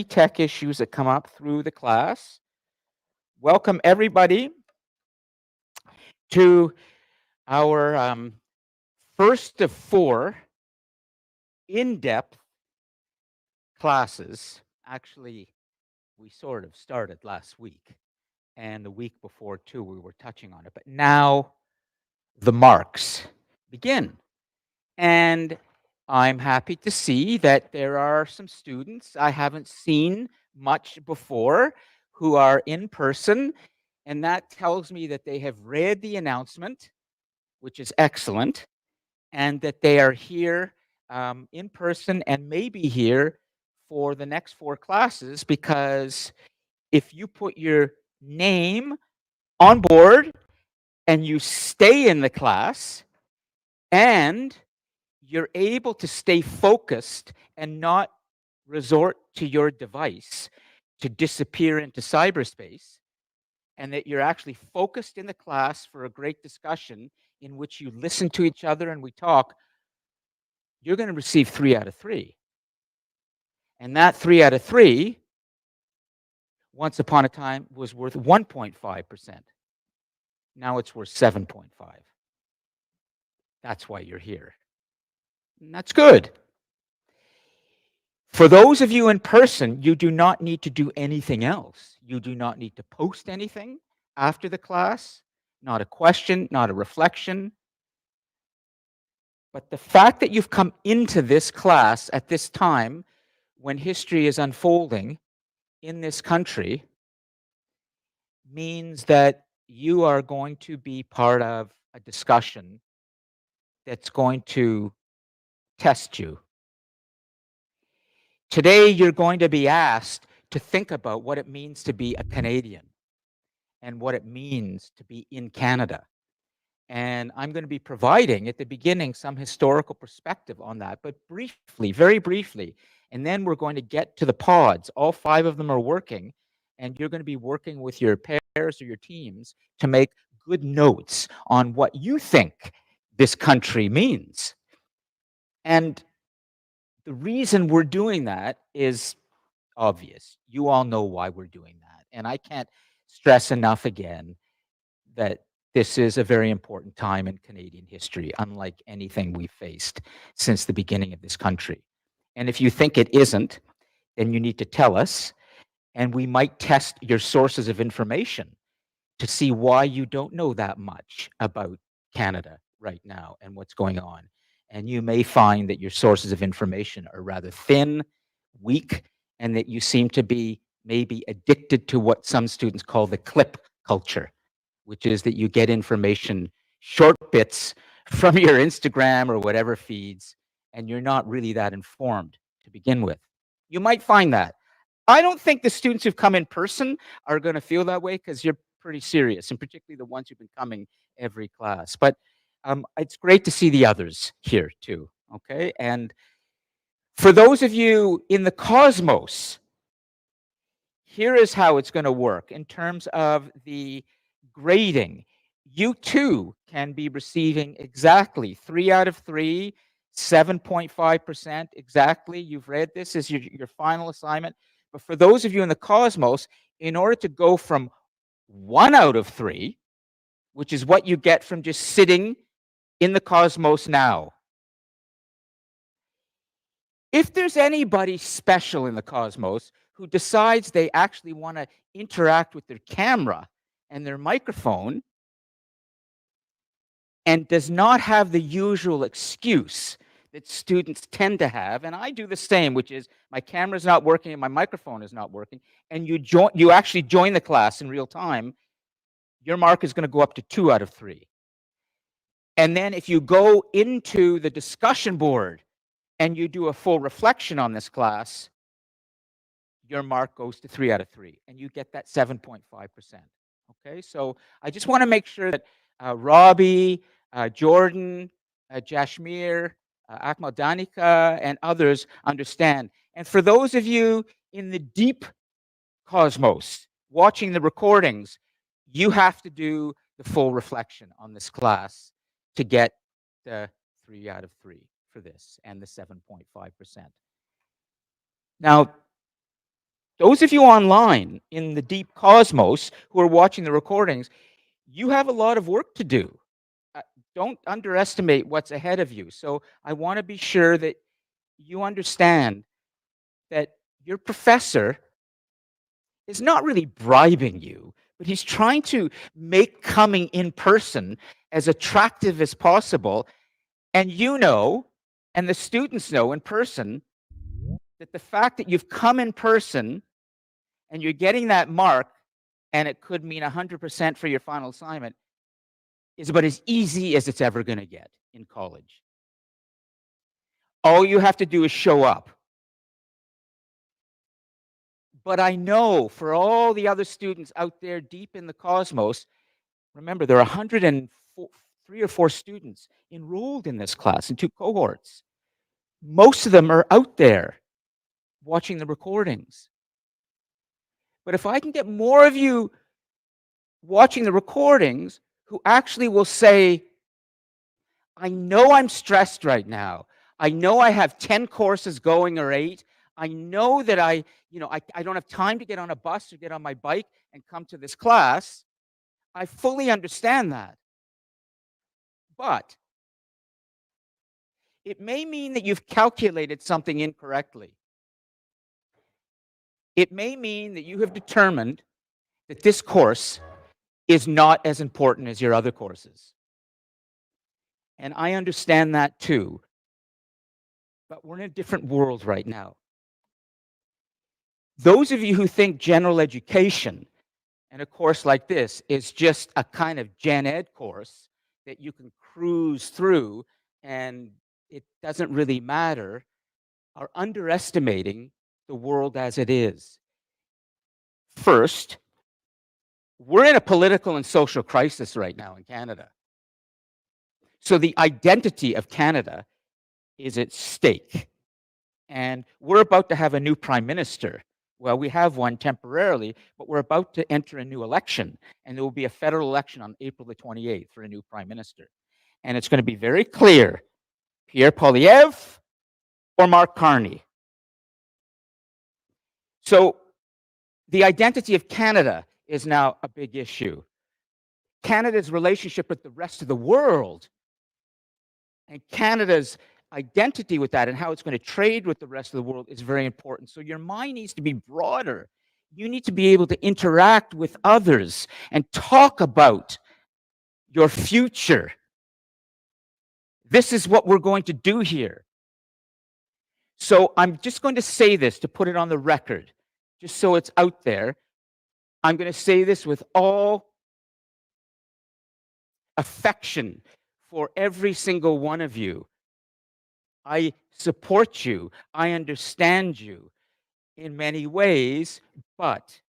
tech issues that come up through the class. Welcome everybody to our first of 4 in-depth classes. Actually, we sort of started last week, and the week before too, we were touching on it. But now the marks begin. And I'm happy to see that there are some students I haven't seen much before who are in person. And that tells me that they have read the announcement, which is excellent, and that they are here in person and maybe here for the next 4 classes, because if you put your name on board and you stay in the class and you're able to stay focused and not resort to your device to disappear into cyberspace, and that you're actually focused in the class for a great discussion in which you listen to each other and we talk, you're going to receive 3 out of 3. And that 3 out of 3, once upon a time, was worth 1.5%. Now it's worth 7.5. That's why you're here. And that's good. For those of you in person, you do not need to do anything else. You do not need to post anything after the class, not a question, not a reflection. But the fact that you've come into this class at this time when history is unfolding in this country means that you are going to be part of a discussion that's going to test you. Today, you're going to be asked to think about what it means to be a Canadian and what it means to be in Canada. And I'm going to be providing at the beginning some historical perspective on that, but briefly, very briefly. And then we're going to get to the pods. All 5 of them are working, and you're going to be working with your pairs or your teams to make good notes on what you think this country means. And the reason we're doing that is obvious. You all know why we're doing that. And I can't stress enough again that this is a very important time in Canadian history, unlike anything we've faced since the beginning of this country. And if you think it isn't, then you need to tell us, and we might test your sources of information to see why you don't know that much about Canada right now and what's going on. And you may find that your sources of information are rather thin, weak, and that you seem to be maybe addicted to what some students call the clip culture, which is that you get information, short bits from your Instagram or whatever feeds, and you're not really that informed to begin with. You might find that. I don't think the students who've come in person are going to feel that way because you're pretty serious, and particularly the ones who've been coming every class. But it's great to see the others here too. Okay. And for those of you in the Cosmos, here is how it's going to work in terms of the grading. You too can be receiving exactly 3 out of 3, 7.5% exactly. You've read this as your final assignment. But for those of you in the Cosmos, in order to go from 1 out of 3, which is what you get from just sitting in the Cosmos now. If there's anybody special in the Cosmos who decides they actually want to interact with their camera and their microphone and does not have the usual excuse that students tend to have, and I do the same, which is my camera's not working and my microphone is not working, and you actually join the class in real time, your mark is going to go up to 2 out of 3. And then if you go into the discussion board and you do a full reflection on this class, your mark goes to 3 out of 3, and you get that 7.5%. Okay, so I just want to make sure that Robbie, Jordan, Jashmir, Akmal Danica, and others understand. And for those of you in the deep Cosmos watching the recordings, you have to do the full reflection on this class to get the 3 out of 3 for this and the 7.5%. Now, Those of you online in the deep cosmos who are watching the recordings, you have a lot of work to do. Uh, don't underestimate what's ahead of you. So I want to be sure that you understand that your professor is not really bribing you, but he's trying to make coming in person as attractive as possible. And you know, and the students know in person, that the fact that you've come in person and you're getting that mark, and it could mean 100% for your final assignment, is about as easy as it's ever going to get in college. All you have to do is show up. But I know for all the other students out there deep in the cosmos, remember, there are 103 or 4 students enrolled in this class in 2 cohorts. Most of them are out there watching the recordings. But if I can get more of you watching the recordings who actually will say, I know I'm stressed right now. I know I have 10 courses going or 8. I know that I don't have time to get on a bus or get on my bike and come to this class. I fully understand that. But it may mean that you've calculated something incorrectly. It may mean that you have determined that this course is not as important as your other courses. And I understand that too. But we're in a different world right now. Those of you who think general education and a course like this is just a kind of gen ed course that you can cruise through and it doesn't really matter, are underestimating the world as it is. First, we're in a political and social crisis right now in Canada. So the identity of Canada is at stake. And we're about to have a new prime minister. Well, we have one temporarily, but we're about to enter a new election, and there will be a federal election on April the 28th for a new prime minister. And it's going to be very clear, Pierre Poilievre or Mark Carney. So the identity of Canada is now a big issue. Canada's relationship with the rest of the world and Canada's identity with that and how it's going to trade with the rest of the world is very important. So your mind needs to be broader. You need to be able to interact with others and talk about your future. This is what we're going to do here. So I'm just going to say this to put it on the record, just so it's out there. I'm going to say this with all affection for every single one of you. I support you. I understand you in many ways, but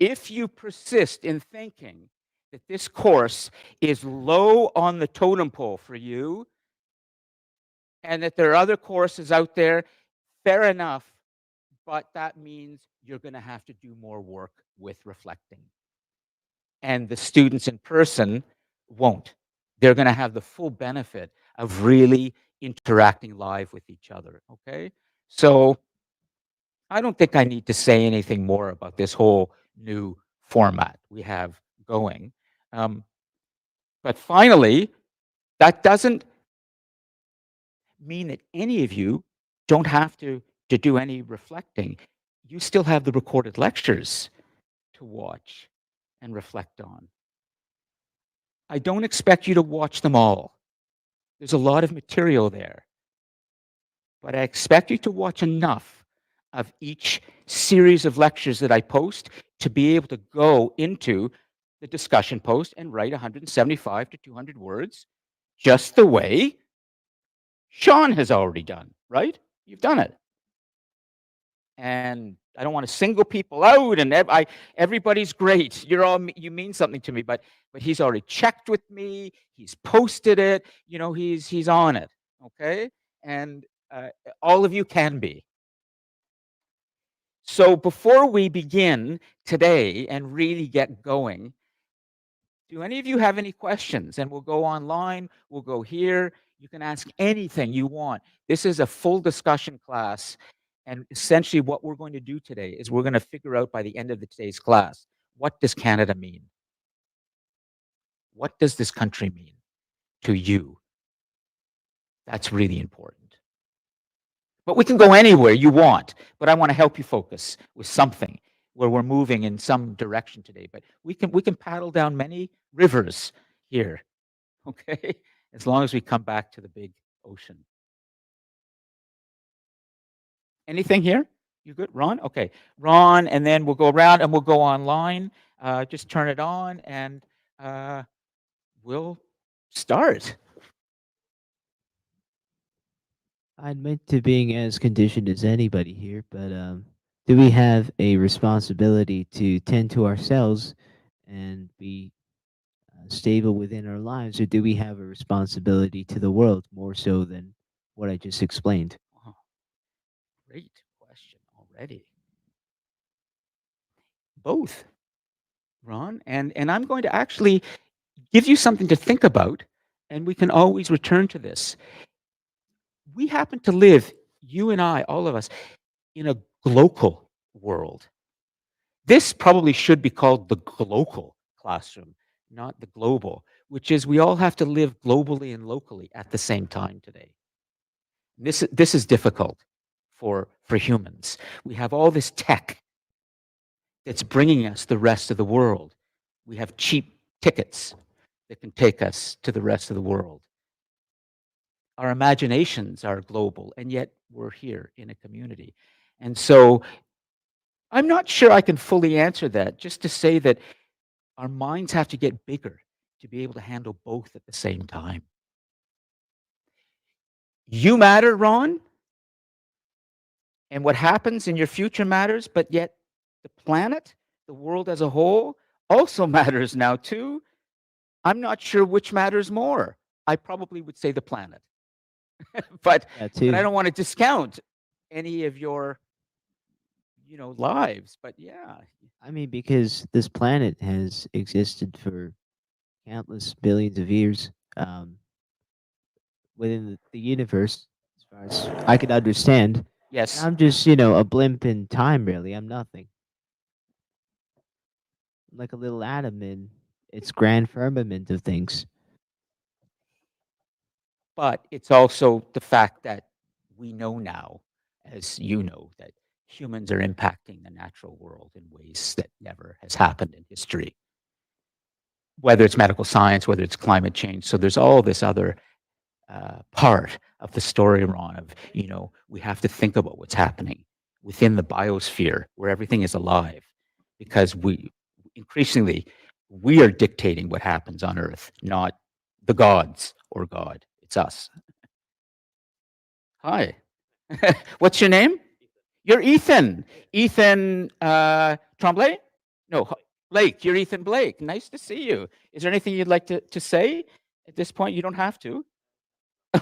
if you persist in thinking that this course is low on the totem pole for you and that there are other courses out there, fair enough, but that means you're going to have to do more work with reflecting. And the students in person won't. They're going to have the full benefit of really interacting live with each other, okay? So I don't think I need to say anything more about this whole new format we have going. But finally, that doesn't mean that any of you don't have to do any reflecting. You still have the recorded lectures to watch and reflect on. I don't expect you to watch them all. There's a lot of material there. But I expect you to watch enough of each series of lectures that I post to be able to go into the discussion post and write 175 to 200 words, just the way Sean has already done, right? You've done it. And I don't want to single people out, and everybody's great. You mean something to me, but he's already checked with me. He's posted it. You know, he's on it. Okay, and all of you can be. So before we begin today and really get going, do any of you have any questions? And we'll go online. We'll go here. You can ask anything you want. This is a full discussion class. And essentially what we're going to do today is we're going to figure out by the end of today's class, what does Canada mean? What does this country mean to you? That's really important. But we can go anywhere you want, but I want to help you focus with something where we're moving in some direction today. But we can paddle down many rivers here, okay? As long as we come back to the big ocean. Anything here? You good, Ron? Okay, Ron, and then we'll go around and we'll go online. Just turn it on and we'll start. I admit to being as conditioned as anybody here, but do we have a responsibility to tend to ourselves and be stable within our lives, or do we have a responsibility to the world more so than what I just explained? Oh, great question already. Both, Ron, and I'm going to actually give you something to think about, and we can always return to this. We happen to live, you and I, all of us, in a glocal world. This probably should be called the glocal classroom, not the global, which is we all have to live globally and locally at the same time today. This is difficult for humans. We have all this tech that's bringing us the rest of the world. We have cheap tickets that can take us to the rest of the world. Our imaginations are global, and yet we're here in a community. And so I'm not sure I can fully answer that, just to say that our minds have to get bigger to be able to handle both at the same time. You matter, Ron, and what happens in your future matters, but yet the planet, the world as a whole, also matters now too. I'm not sure which matters more. I probably would say the planet. but Yeah, but too. I don't want to discount any of your, lives. But yeah, I mean, because this planet has existed for countless billions of years within the universe, as far as I could understand. And yes. I'm just, a blimp in time, really. I'm nothing. I'm like a little atom in its grand firmament of things. But it's also the fact that we know now, as you know, that humans are impacting the natural world in ways that never has happened in history, whether it's medical science, whether it's climate change. So there's all this other part of the story, Ron, of, we have to think about what's happening within the biosphere where everything is alive, because increasingly, we are dictating what happens on Earth, not the gods or God. It's us. Hi. What's your name? You're Ethan. Ethan Tremblay? No, Blake. You're Ethan Blake. Nice to see you. Is there anything you'd like to say at this point? You don't have to.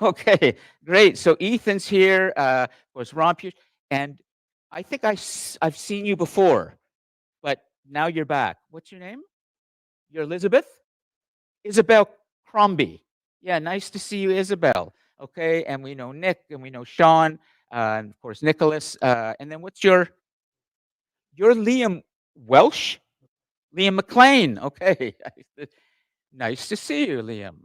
Okay, great. So Ethan's here. Of course, Ron Pugh, and I think I've seen you before, but now you're back. What's your name? You're Elizabeth? Isabel Crombie. Yeah, nice to see you, Isabel. Okay, and we know Nick, and we know Sean, and of course Nicholas. And then what's you're Liam Welsh? Liam McLean. Okay, nice to see you, Liam.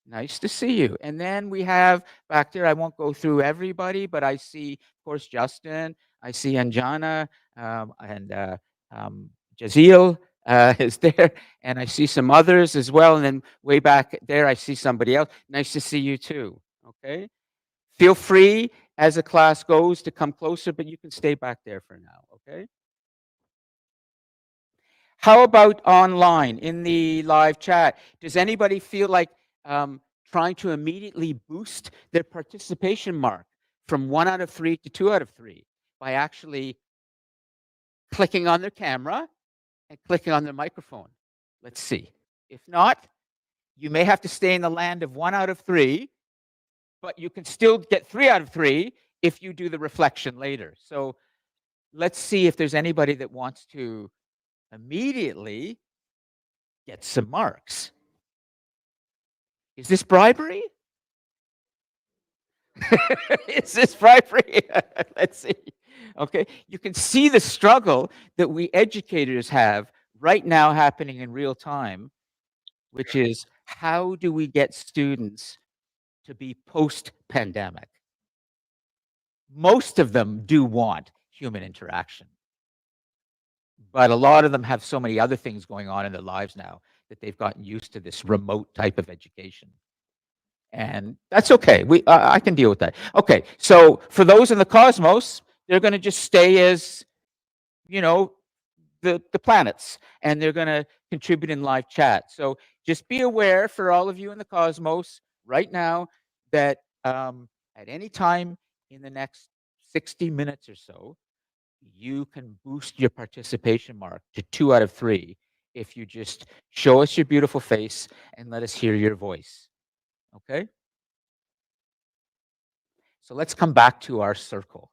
Nice to see you. And then we have back there, I won't go through everybody, but I see, of course, Justin. I see Anjana and Jazeel is there. And I see some others as well. And then way back there, I see somebody else. Nice to see you too. Okay. Feel free as the class goes to come closer, but you can stay back there for now. Okay. How about online in the live chat? Does anybody feel like trying to immediately boost their participation mark from 1 out of 3 to 2 out of 3 by actually clicking on their camera and clicking on their microphone? Let's see. If not, you may have to stay in the land of 1 out of 3, but you can still get 3 out of 3 if you do the reflection later. So let's see if there's anybody that wants to immediately get some marks. Is this bribery? Is this bribery? Let's see. Okay, you can see the struggle that we educators have right now happening in real time, which is how do we get students to be post-pandemic? Most of them do want human interaction, but a lot of them have so many other things going on in their lives now that they've gotten used to this remote type of education. And that's okay. I can deal with that. Okay, so for those in the cosmos, they're going to just stay as, you know, the planets, and they're going to contribute in live chat. So just be aware for all of you in the cosmos right now that at any time in the next 60 minutes or so, you can boost your participation mark to 2 out of 3 if you just show us your beautiful face and let us hear your voice. Okay? So let's come back to our circle,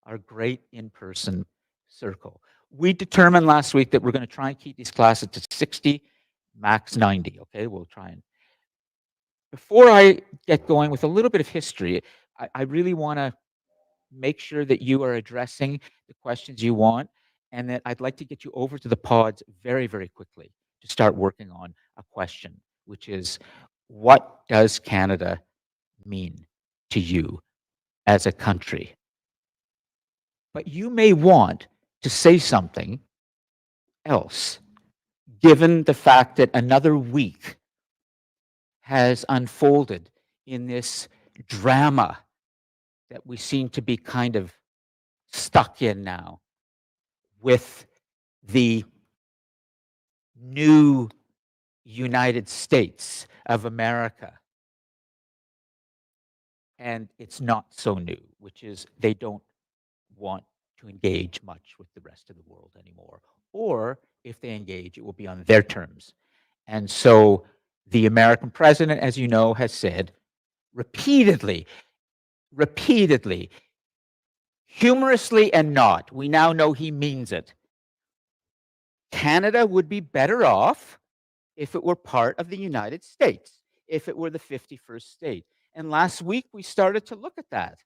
our great in-person circle. We determined last week that we're going to try and keep these classes to 60, max 90. Okay, we'll try and. Before I get going with a little bit of history, I really want to make sure that you are addressing the questions you want, and that I'd like to get you over to the pods very, very quickly to start working on a question, which is, what does Canada mean to you as a country? But you may want to say something else, given the fact that another week has unfolded in this drama that we seem to be kind of stuck in now with the new United States of America. And it's not so new, which is they don't want to engage much with the rest of the world anymore. Or if they engage, it will be on their terms. And so the American president, as you know, has said repeatedly, humorously and not, we now know he means it. Canada would be better off if it were part of the United States, if it were the 51st state. And last week we started to look at that.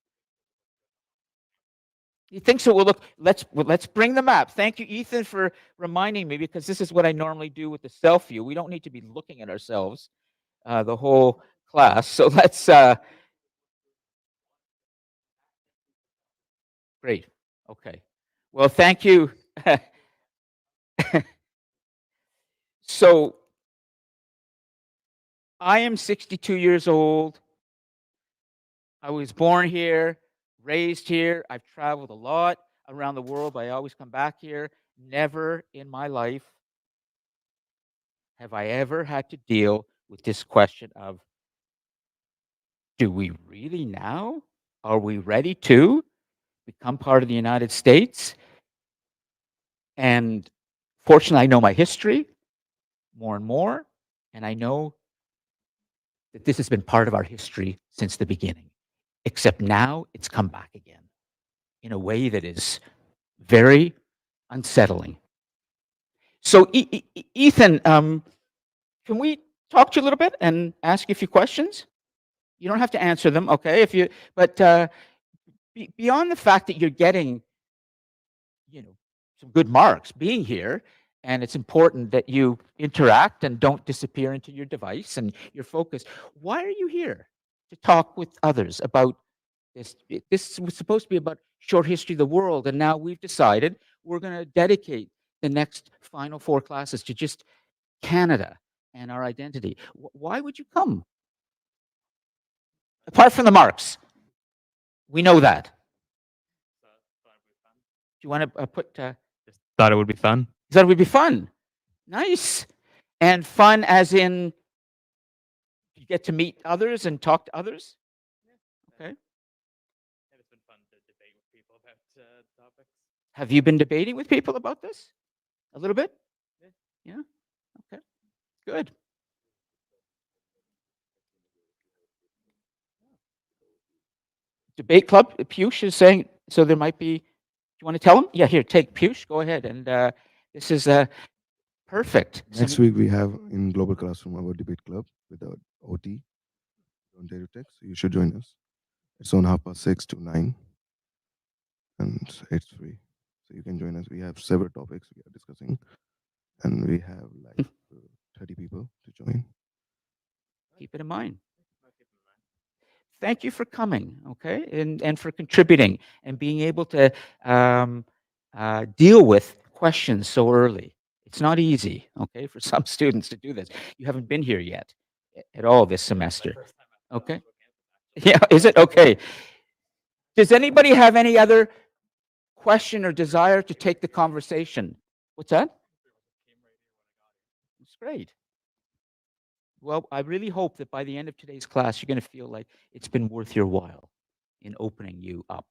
You think so? Well, look, let's bring the map. Thank you, Ethan, for reminding me, because this is what I normally do with the self view. We don't need to be looking at ourselves the whole class. So let's. Great. Okay. Well, thank you. So I am 62 years old. I was born here, raised here. I've traveled a lot around the world, but I always come back here. Never in my life have I ever had to deal with this question of, do we really now? Are we ready to become part of the United States? And fortunately, I know my history more and more, and I know that this has been part of our history since the beginning, except now it's come back again in a way that is very unsettling. So, Ethan, can we talk to you a little bit and ask you a few questions? You don't have to answer them, okay? But beyond the fact that you're getting, some good marks being here, and it's important that you interact and don't disappear into your device and your focus. Why are you here to talk with others about this? This was supposed to be about short history of the world, and now we've decided we're going to dedicate the next final 4 classes to just Canada and our identity. Why would you come? Apart from the marks, we know that. Do you want to put? Just thought it would be fun. Thought it would be fun. Nice. And fun as in you get to meet others and talk to others? Okay. It's been fun to debate with people about topics. Have you been debating with people about this? A little bit? Yeah? Okay. Good. Debate club, Piyush is saying, so there might be, do you want to tell him? Yeah, here, take Piyush, go ahead. And this is perfect. Next week we have in Global Classroom our debate club with our OT, Ontario Tech. So you should join us. It's on 6:30 to 9, and it's free. So you can join us. We have several topics we are discussing, and we have like 30 people to join. Keep it in mind. Thank you for coming, okay, and for contributing and being able to deal with questions so early. It's not easy, okay, for some students to do this. You haven't been here yet at all this semester, okay? Yeah, is it? Okay. Does anybody have any other question or desire to take the conversation? What's that? It's great. Well, I really hope that by the end of today's class, you're going to feel like it's been worth your while in opening you up.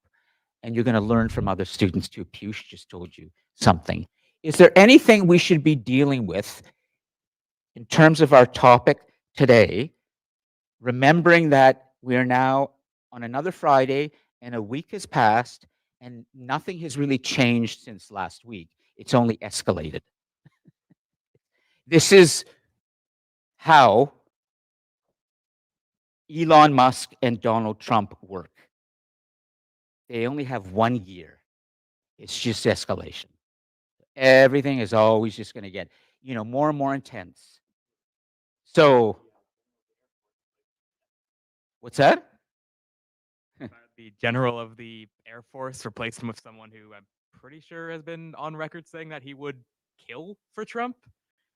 And you're going to learn from other students too. Piyush just told you something. Is there anything we should be dealing with in terms of our topic today, remembering that we are now on another Friday and a week has passed and nothing has really changed since last week? It's only escalated. This is how Elon Musk and Donald Trump work. They only have 1 year. It's just escalation. Everything is always just going to get, more and more intense. So, what's that? The general of the Air Force replaced him with someone who I'm pretty sure has been on record saying that he would kill for Trump.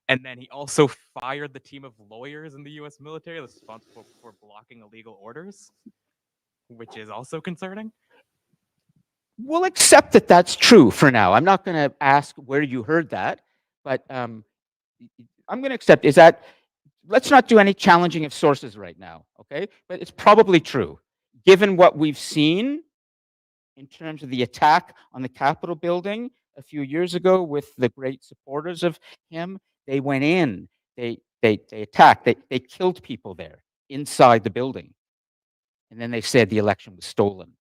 And then he also fired the team of lawyers in the US military that's responsible for blocking illegal orders, which is also concerning. We'll accept that that's true for now. I'm not going to ask where you heard that, but I'm going to accept is that let's not do any challenging of sources right now, okay? But it's probably true, given what we've seen in terms of the attack on the Capitol building a few years ago with the great supporters of him. They went in, they attacked, they killed people there inside the building. And then they said the election was stolen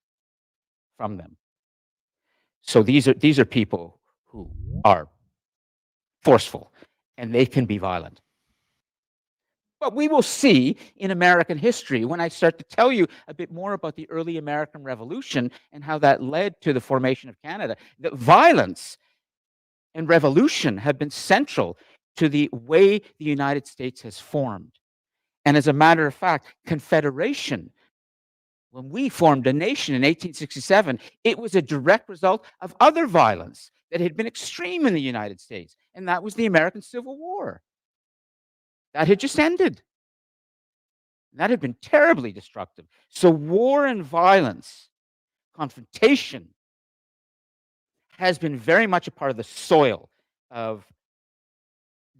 from them. So these are people who are forceful and they can be violent. But we will see in American history when I start to tell you a bit more about the early American Revolution and how that led to the formation of Canada, that violence and revolution have been central to the way the United States has formed. And as a matter of fact, Confederation, when we formed a nation in 1867, it was a direct result of other violence that had been extreme in the United States, and that was the American Civil War. That had just ended. That had been terribly destructive. So war and violence, confrontation, has been very much a part of the soil of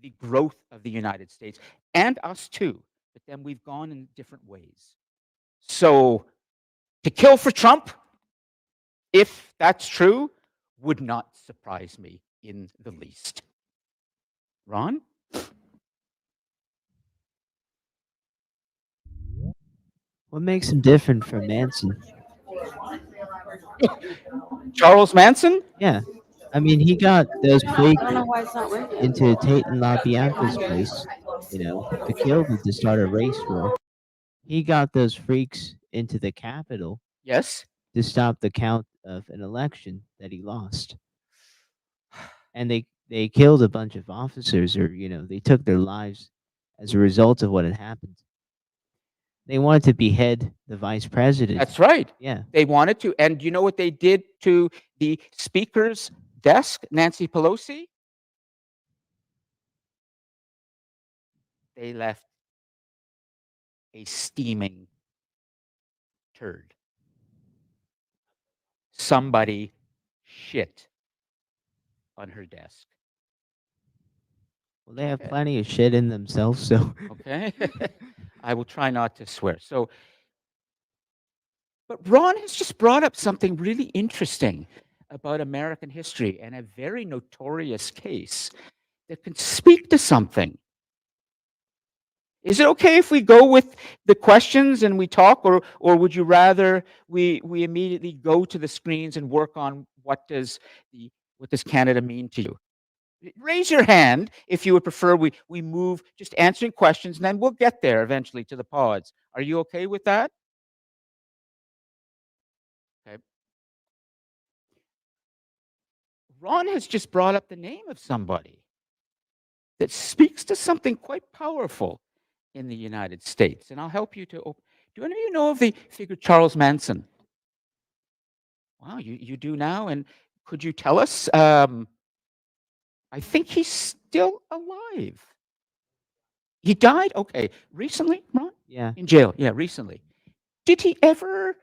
the growth of the United States and us too. But then we've gone in different ways. So to kill for Trump, if that's true, would not surprise me in the least. Ron? What makes him different from Manson? Charles Manson? Yeah. I mean, he got those freaks I don't know why it's not working. into Tate and LaBianca's place, to kill them, to start a race war. He got those freaks into the Capitol Yes. to stop the count of an election that he lost. And they killed a bunch of officers, or they took their lives as a result of what had happened. They wanted to behead the vice president. That's right. Yeah. They wanted to. And you know what they did to the speaker's desk, Nancy Pelosi? They left a steaming turd. Somebody shit on her desk. Well, they have Okay. plenty of shit in themselves, so Okay. I will try not to swear. So, but Ron has just brought up something really interesting about American history and a very notorious case that can speak to something. Is it okay if we go with the questions and we talk, or would you rather we immediately go to the screens and work on what does Canada mean to you? Raise your hand if you would prefer we move just answering questions, and then we'll get there eventually to the pods. Are you okay with that? Ron has just brought up the name of somebody that speaks to something quite powerful in the United States. And I'll help you to do any of you know of the figure Charles Manson? Wow, you do now? And could you tell us? I think he's still alive. He died? Okay. Recently, Ron? Yeah. In jail. Yeah, recently. Did he ever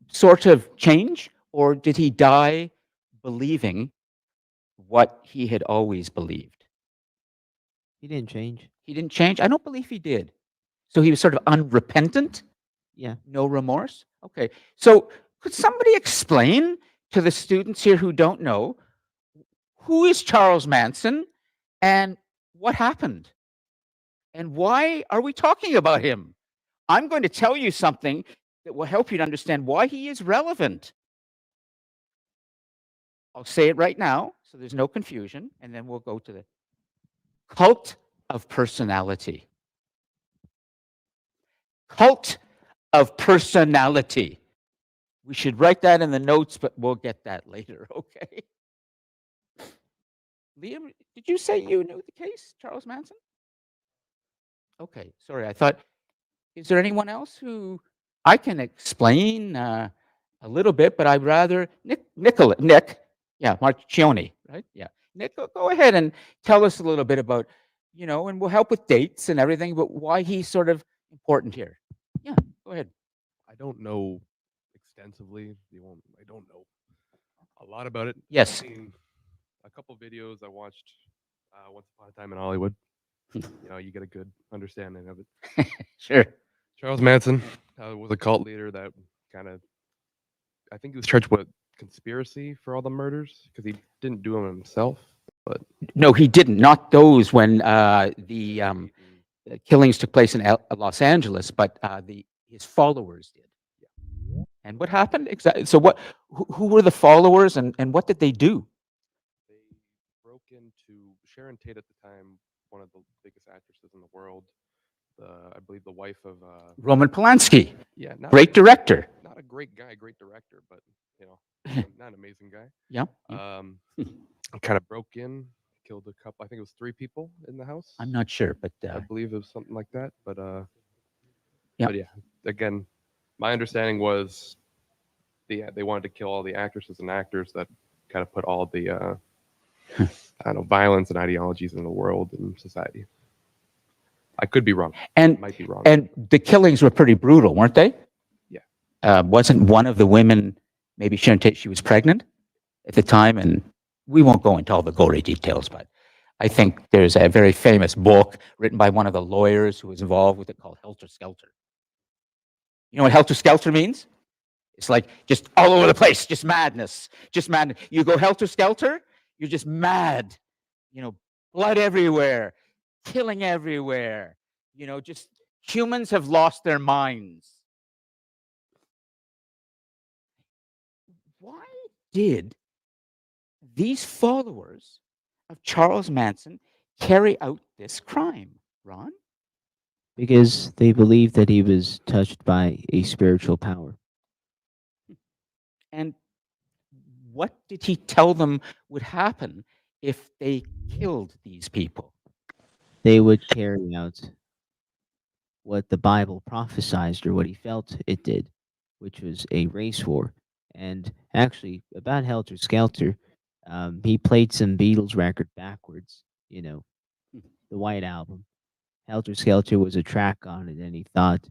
sort of change, or did he die believing what he had always believed? He didn't change. He didn't change? I don't believe he did. So he was sort of unrepentant? Yeah. No remorse? Okay. So could somebody explain to the students here who don't know, who is Charles Manson and what happened? And why are we talking about him? I'm going to tell you something that will help you to understand why he is relevant. I'll say it right now, so there's no confusion, and then we'll go to the cult of personality. Cult of personality. We should write that in the notes, but we'll get that later, okay? Liam, did you say you knew the case, Charles Manson? Okay, sorry, I thought, is there anyone else who I can explain a little bit, but I'd rather Nick, Marchione, right? Yeah, Nick, go ahead and tell us a little bit about, and we'll help with dates and everything, but why he's sort of important here. Yeah, go ahead. I don't know extensively. I don't know a lot about it. Yes. I've seen a couple videos I watched Once Upon a Time in Hollywood. You get a good understanding of it. Sure. Charles Manson was a cult leader that I think he was charged with conspiracy for all the murders because he didn't do them himself. But no, he didn't. Not those when the killings took place in Los Angeles, but his followers did. Yeah. And what happened exactly? So who were the followers, and what did they do? They broke into Sharon Tate at the time, one of the biggest actresses in the world. I believe the wife of Roman Polanski. Yeah, great director. Not a great guy, great director, but not an amazing guy. Yeah. Kind of broke in, killed a couple. I think it was 3 people in the house. I'm not sure, but I believe it was something like that. But yeah. But yeah, again, my understanding was they wanted to kill all the actresses and actors that kind of put all the I don't know, violence and ideologies in the world and society. I could be wrong. And might be wrong. And the killings were pretty brutal, weren't they? Yeah. Wasn't one of the women, maybe Sharon Tate, she was pregnant at the time, and we won't go into all the gory details, but I think there's a very famous book written by one of the lawyers who was involved with it called Helter Skelter. You know what Helter Skelter means? It's like just all over the place, just madness, just madness. You go helter skelter, you're just mad, blood everywhere, killing everywhere, just humans have lost their minds. Why did these followers of Charles Manson carry out this crime, Ron? Because they believed that he was touched by a spiritual power. And what did he tell them would happen if they killed these people? They would carry out what the Bible prophesied or what he felt it did, which was a race war. And actually, about Helter Skelter, he played some Beatles record backwards, the White Album. Helter Skelter was a track on it, and he thought,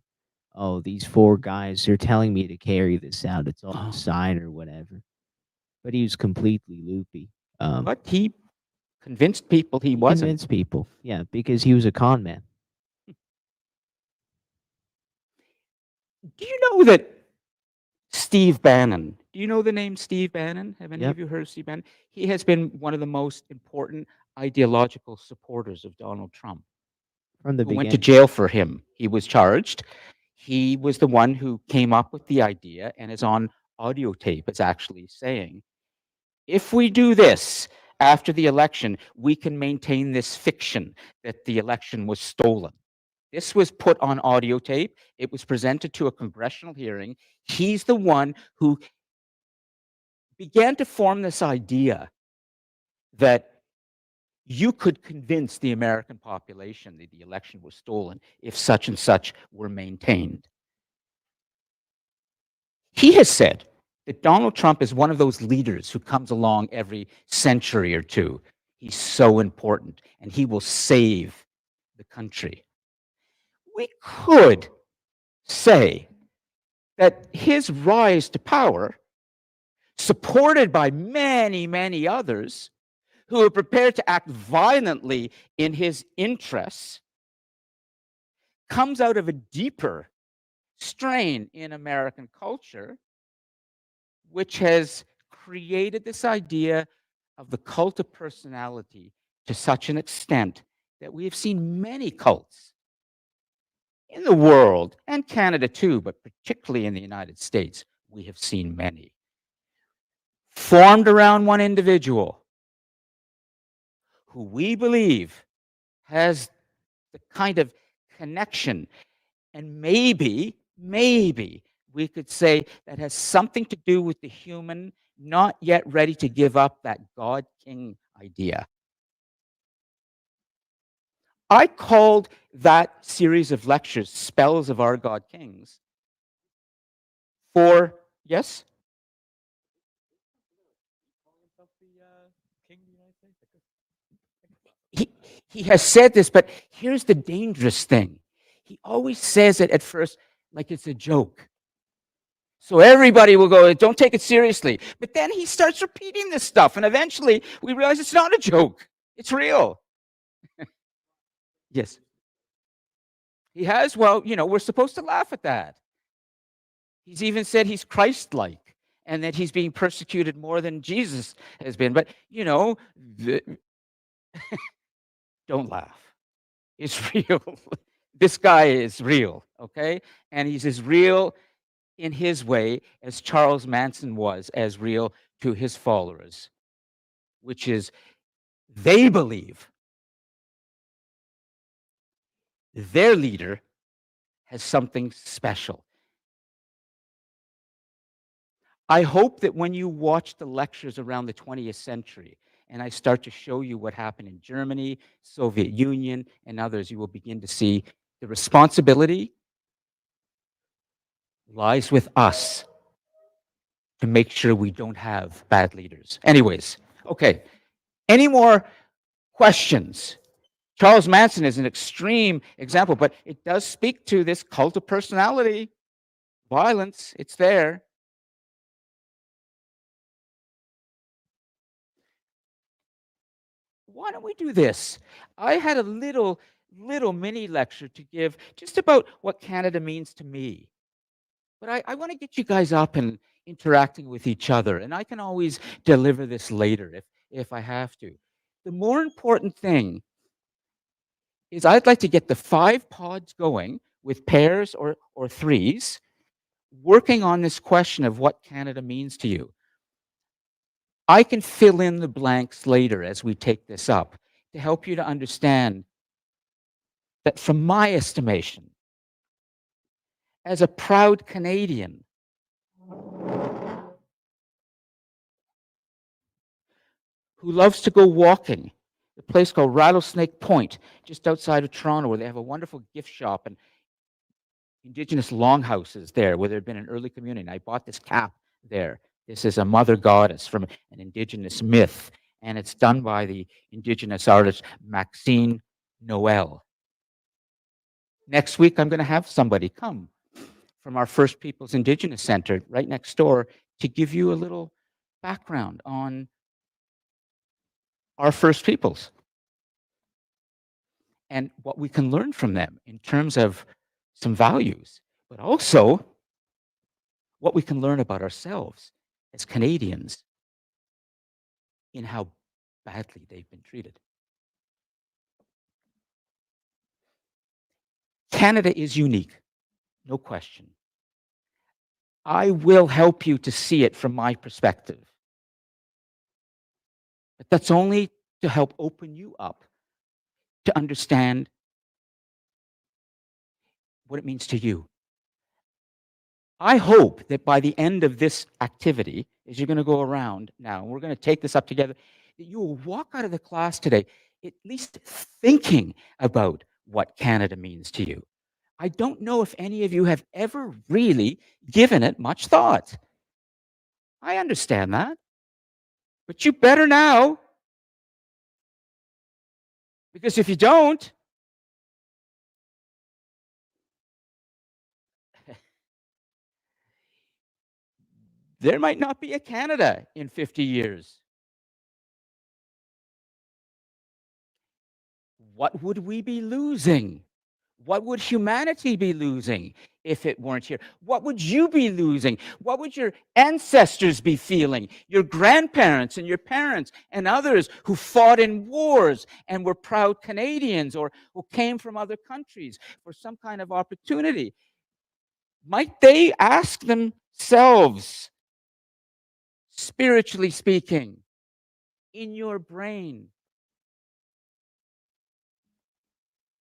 oh, these 4 guys, they're telling me to carry this out. It's all a sign or whatever. But he was completely loopy. But he convinced people he wasn't. Convinced people, yeah, because he was a con man. Do you know that Steve Bannon, do you know the name Steve Bannon? Have any of you heard of Steve Bannon? He has been one of the most important ideological supporters of Donald Trump. From the who beginning. went to jail for him. He was charged. He was the one who came up with the idea and is on audio tape. It's actually saying, if we do this after the election, we can maintain this fiction that the election was stolen. This was put on audio tape. It was presented to a congressional hearing. He's the one who began to form this idea that you could convince the American population that the election was stolen if such and such were maintained. He has said that Donald Trump is one of those leaders who comes along every century or two. He's so important, and he will save the country. We could say that his rise to power, supported by many, many others who are prepared to act violently in his interests, comes out of a deeper strain in American culture, which has created this idea of the cult of personality to such an extent that we have seen many cults in the world, and Canada too, but particularly in the United States, we have seen many, formed around one individual who we believe has the kind of connection, and maybe we could say that has something to do with the human not yet ready to give up that God King idea. I called that series of lectures Spells of Our God Kings for, yes? He has said this, but here's the dangerous thing. He always says it at first like it's a joke. So everybody will go, don't take it seriously. But then he starts repeating this stuff, and eventually we realize it's not a joke. It's real. Yes. He has, well, we're supposed to laugh at that. He's even said he's Christ-like and that he's being persecuted more than Jesus has been. But, don't laugh. It's real. This guy is real, okay? And he's as real in his way as Charles Manson was as real to his followers, which is they believe their leader has something special. I hope that when you watch the lectures around the 20th century, and I start to show you what happened in Germany, Soviet Union, and others, you will begin to see the responsibility lies with us to make sure we don't have bad leaders. Anyways, okay. Any more questions? Charles Manson is an extreme example, but it does speak to this cult of personality, violence, it's there. Why don't we do this? I had a little mini lecture to give just about what Canada means to me. But I want to get you guys up and interacting with each other, and I can always deliver this later if I have to. The more important thing is I'd like to get the 5 pods going with pairs or threes, working on this question of what Canada means to you. I can fill in the blanks later as we take this up to help you to understand that from my estimation, as a proud Canadian, who loves to go walking, a place called Rattlesnake Point, just outside of Toronto, where they have a wonderful gift shop and Indigenous longhouses there, where there had been an early community. And I bought this cap there. This is a mother goddess from an Indigenous myth, and it's done by the Indigenous artist Maxine Noel. Next week, I'm going to have somebody come from our First Peoples Indigenous Center right next door to give you a little background on our First Peoples and what we can learn from them in terms of some values, but also what we can learn about ourselves as Canadians in how badly they've been treated. Canada is unique, no question. I will help you to see it from my perspective. But that's only to help open you up to understand what it means to you. I hope that by the end of this activity, is you're going to go around now. We're going to take this up together. That you will walk out of the class today at least thinking about what Canada means to you. I don't know if any of you have ever really given it much thought. I understand that. But you better now. Because if you don't, there might not be a Canada in 50 years. What would we be losing? What would humanity be losing if it weren't here? What would you be losing? What would your ancestors be feeling? Your grandparents and your parents and others who fought in wars and were proud Canadians or who came from other countries for some kind of opportunity. Might they ask themselves, spiritually speaking, in your brain,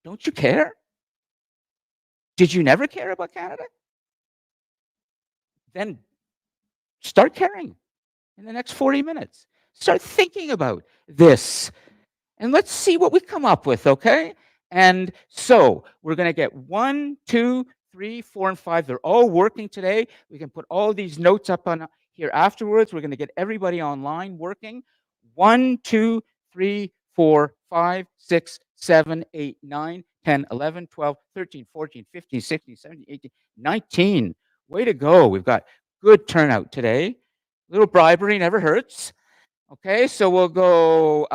don't you care? Did you never care about Canada? Then start caring in the next 40 minutes. Start thinking about this. And let's see what we come up with, okay? And so we're going to get 1, 2, 3, 4, and 5. They're all working today. We can put all these notes up on here afterwards. We're going to get everybody online working. 1, 2, 3, 4, 5, 6, 7, 8, 9, 10, 11, 12, 13, 14, 15, 16, 17, 18, 19. Way to go. We've got good turnout today. Little bribery never hurts. Okay, so we'll go,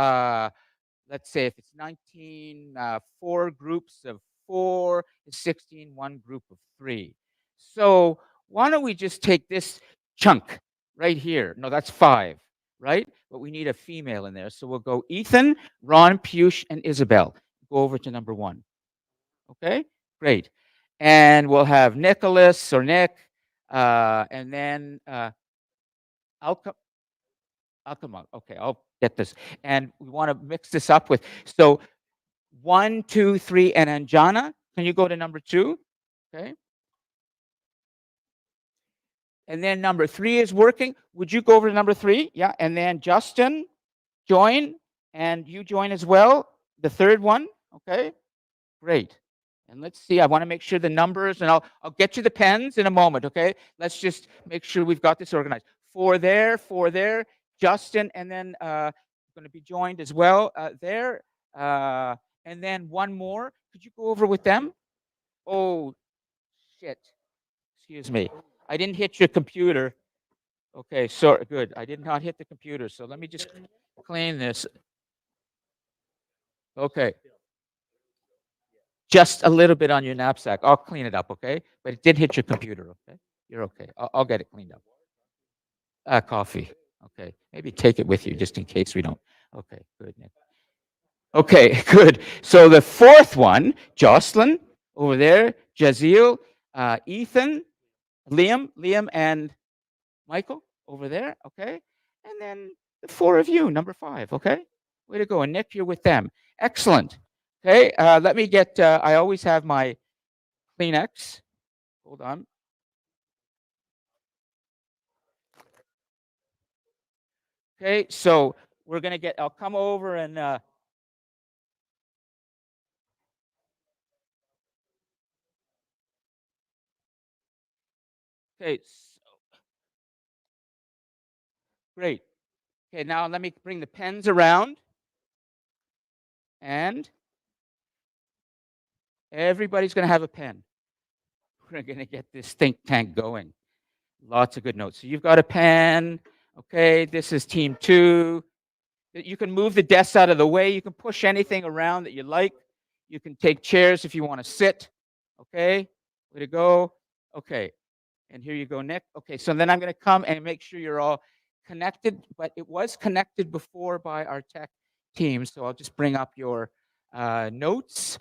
let's say if it's 19, 4 groups of 4, 16, 1 group of 3. So why don't we just take this chunk right here? No, that's 5, right? But we need a female in there. So we'll go Ethan, Ron, Piyush, and Isabel. Go over to number 1. Okay, great. And we'll have Nicholas or Nick, and then I'll come out. Okay, I'll get this. And we want to mix this up with, so 1, 2, 3, and Anjana. Can you go to number 2? Okay. And then number 3 is working. Would you go over to number 3? Yeah. And then Justin, join. And you join as well. The third one. Okay. Great. And let's see. I want to make sure the numbers, and I'll get you the pens in a moment. Okay. Let's just make sure we've got this organized. 4 there. Justin, and then going to be joined as well there. And then 1 more. Could you go over with them? Oh, shit. Excuse me. I didn't hit your computer. Okay, so good. I did not hit the computer. So let me just clean this. Okay. Just a little bit on your knapsack. I'll clean it up, okay? But it did hit your computer, okay? You're okay. I'll get it cleaned up. Coffee. Okay. Maybe take it with you just in case we don't. Okay, good, Nick. Okay, good. So the 4th one, Jocelyn over there, Jazeel, Ethan, Liam, and Michael over there, okay? And then the 4 of you, number 5, okay? Way to go. And Nick, you're with them. Excellent. Okay, let me get, I always have my Kleenex. Hold on. Okay, so we're going to get, I'll come over and, okay, so, great. Okay, now let me bring the pens around. And everybody's going to have a pen. We're going to get this think tank going. Lots of good notes. So you've got a pen. Okay, this is team 2. You can move the desks out of the way. You can push anything around that you like. You can take chairs if you want to sit. Okay, way to go. Okay, and here you go, Nick. Okay, so then I'm going to come and make sure you're all connected, but it was connected before by our tech team. So I'll just bring up your notes.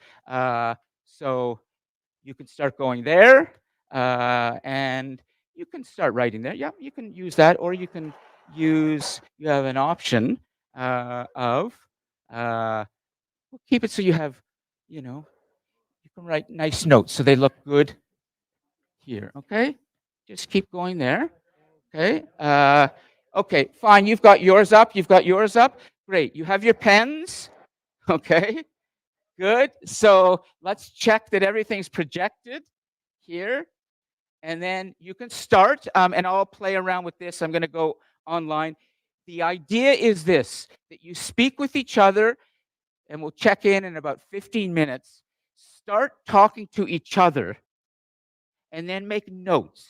So you can start going there, and you can start writing there. Yeah, you can use that, or you can use, you have an option of, we'll keep it so you have, you know, you can write nice notes so they look good here, okay? Just keep going there, okay? Okay, fine. You've got yours up. You've got yours up. Great. You have your pens. Okay, good. So let's check that everything's projected here. And then you can start, and I'll play around with this. I'm going to go online. The idea is this, that you speak with each other, and we'll check in about 15 minutes. Start talking to each other, and then make notes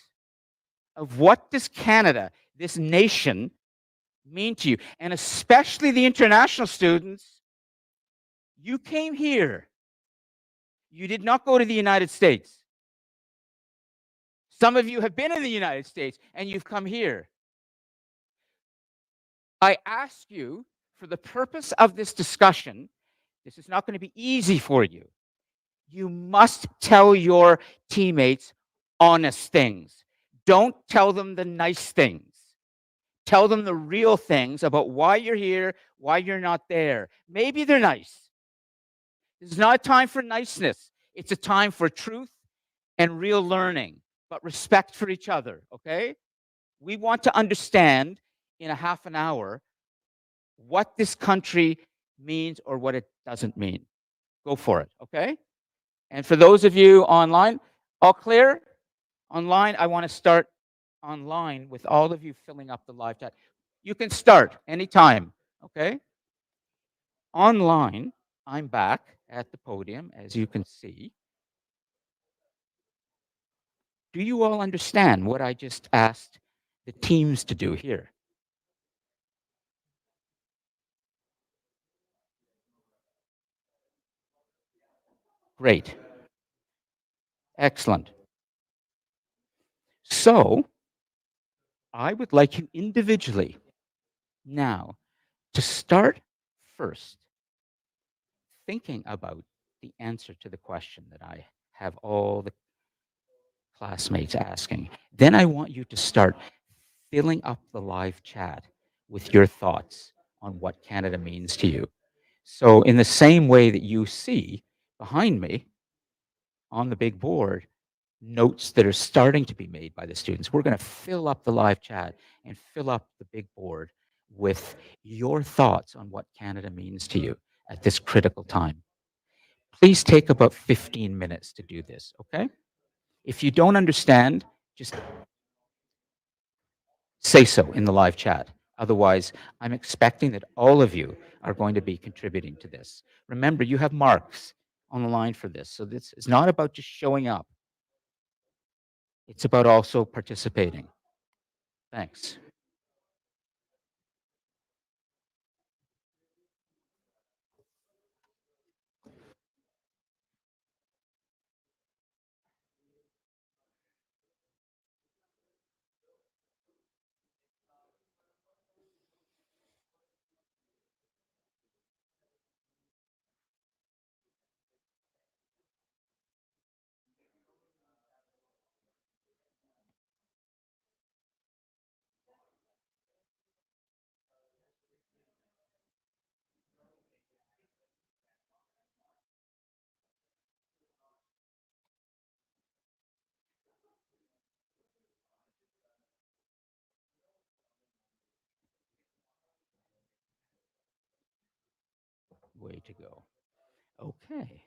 of what does Canada, this nation, mean to you. And especially the international students, you came here. You did not go to the United States. Some of you have been in the United States, and you've come here. I ask you, for the purpose of this discussion, this is not going to be easy for you. You must tell your teammates honest things. Don't tell them the nice things. Tell them the real things about why you're here, why you're not there. Maybe they're nice. This is not a time for niceness. It's a time for truth and real learning, but respect for each other, okay? We want to understand in a half an hour what this country means or what it doesn't mean. Go for it, okay? And for those of you online, all clear? Online, I want to start online with all of you filling up the live chat. You can start anytime, okay? Online, I'm back at the podium, as you can see. Do you all understand what I just asked the teams to do here? Great. Excellent. So, I would like you individually now to start first thinking about the answer to the question that I have all the classmates asking. Then I want you to start filling up the live chat with your thoughts on what Canada means to you. So, in the same way that you see behind me on the big board, notes that are starting to be made by the students, we're going to fill up the live chat and fill up the big board with your thoughts on what Canada means to you at this critical time. Please take about 15 minutes to do this, okay? If you don't understand, just say so in the live chat. Otherwise, I'm expecting that all of you are going to be contributing to this. Remember, you have marks on the line for this. So this is not about just showing up. It's about also participating. Thanks. Way to go. Okay.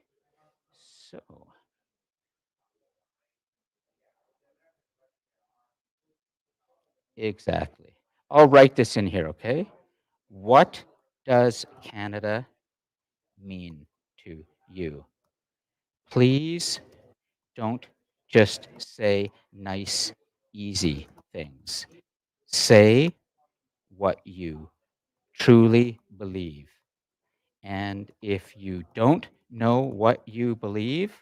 So, exactly. I'll write this in here, okay? What does Canada mean to you? Please don't just say nice, easy things. Say what you truly believe. And if you don't know what you believe,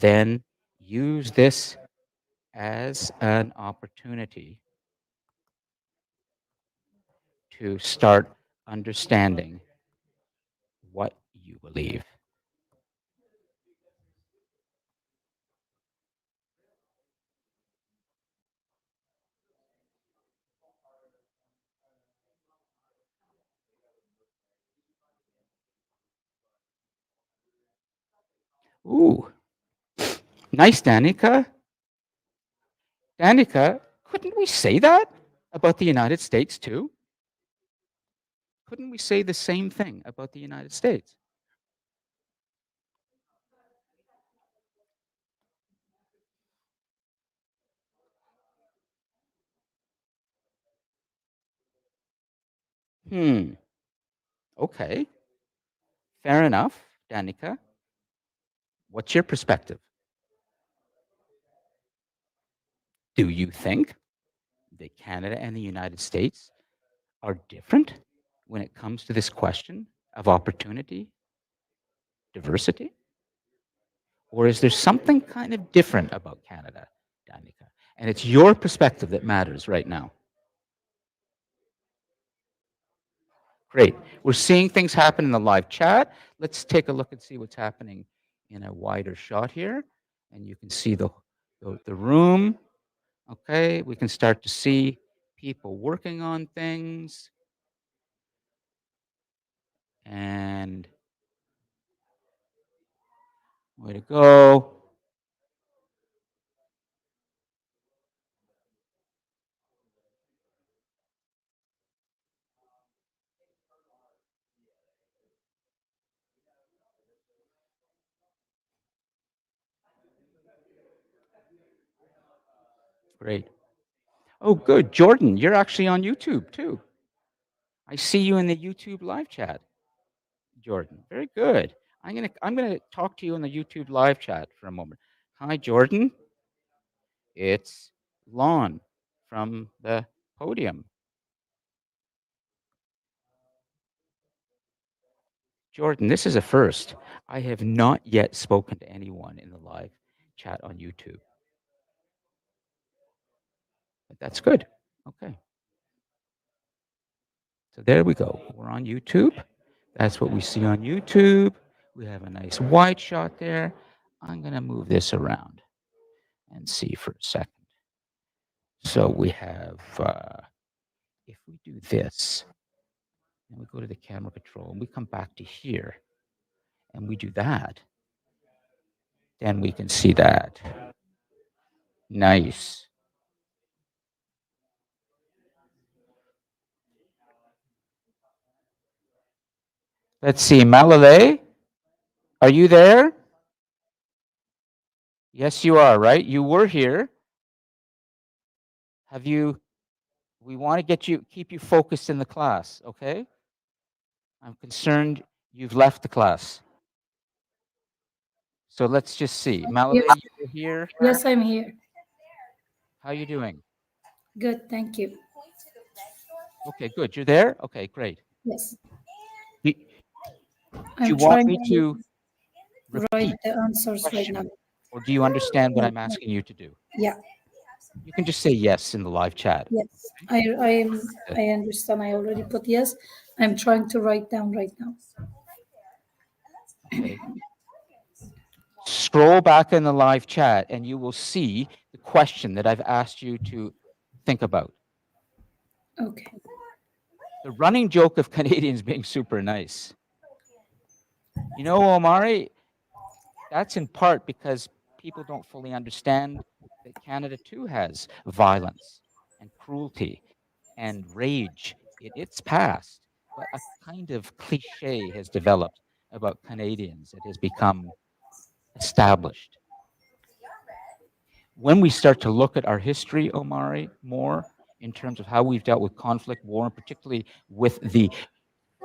then use this as an opportunity to start understanding what you believe. Ooh, nice, Danica. Danica, couldn't we say that about the United States too? Couldn't we say the same thing about the United States? Okay. Fair enough, Danica. What's your perspective? Do you think that Canada and the United States are different when it comes to this question of opportunity, diversity? Or is there something kind of different about Canada, Danica? And it's your perspective that matters right now. Great. We're seeing things happen in the live chat. Let's take a look and see what's happening in a wider shot here. And you can see the room. Okay, we can start to see people working on things. And way to go. Great. Oh, good. Jordan, you're actually on YouTube too. I see you in the YouTube live chat. Jordan, very good. I'm gonna talk to you in the YouTube live chat for a moment. Hi, Jordan. It's Lon from the podium. Jordan, this is a first. I have not yet spoken to anyone in the live chat on YouTube. But that's good. Okay. So there we go. We're on YouTube. That's what we see on YouTube. We have a nice wide shot there. I'm going to move this around and see for a second. So we have, if we do this, and we go to the camera control, and we come back to here, and we do that, then we can see that. Nice. Let's see, Malale, are you there? Yes, you are, right? You were here. Have you, we want to keep you focused in the class, okay? I'm concerned you've left the class. So let's just see. Malale, Yes. you're here. Yes, I'm here. How are you doing? Good, thank you. Okay, good. You're there? Okay, great. Yes. Do I'm you want trying me to write repeat the answers right question, now. or do you understand what I'm asking you to do? Yeah, You can just say yes in the live chat. yes. I understand. I already put yes. I'm trying to write down right now. Okay. Scroll back in the live chat and you will see the question that I've asked you to think about. Okay. The running joke of Canadians being super nice. You know, Omari, that's in part because people don't fully understand that Canada too has violence and cruelty and rage in its past. But a kind of cliche has developed about Canadians that has become established. When we start to look at our history, Omari, more in terms of how we've dealt with conflict, war, and particularly with the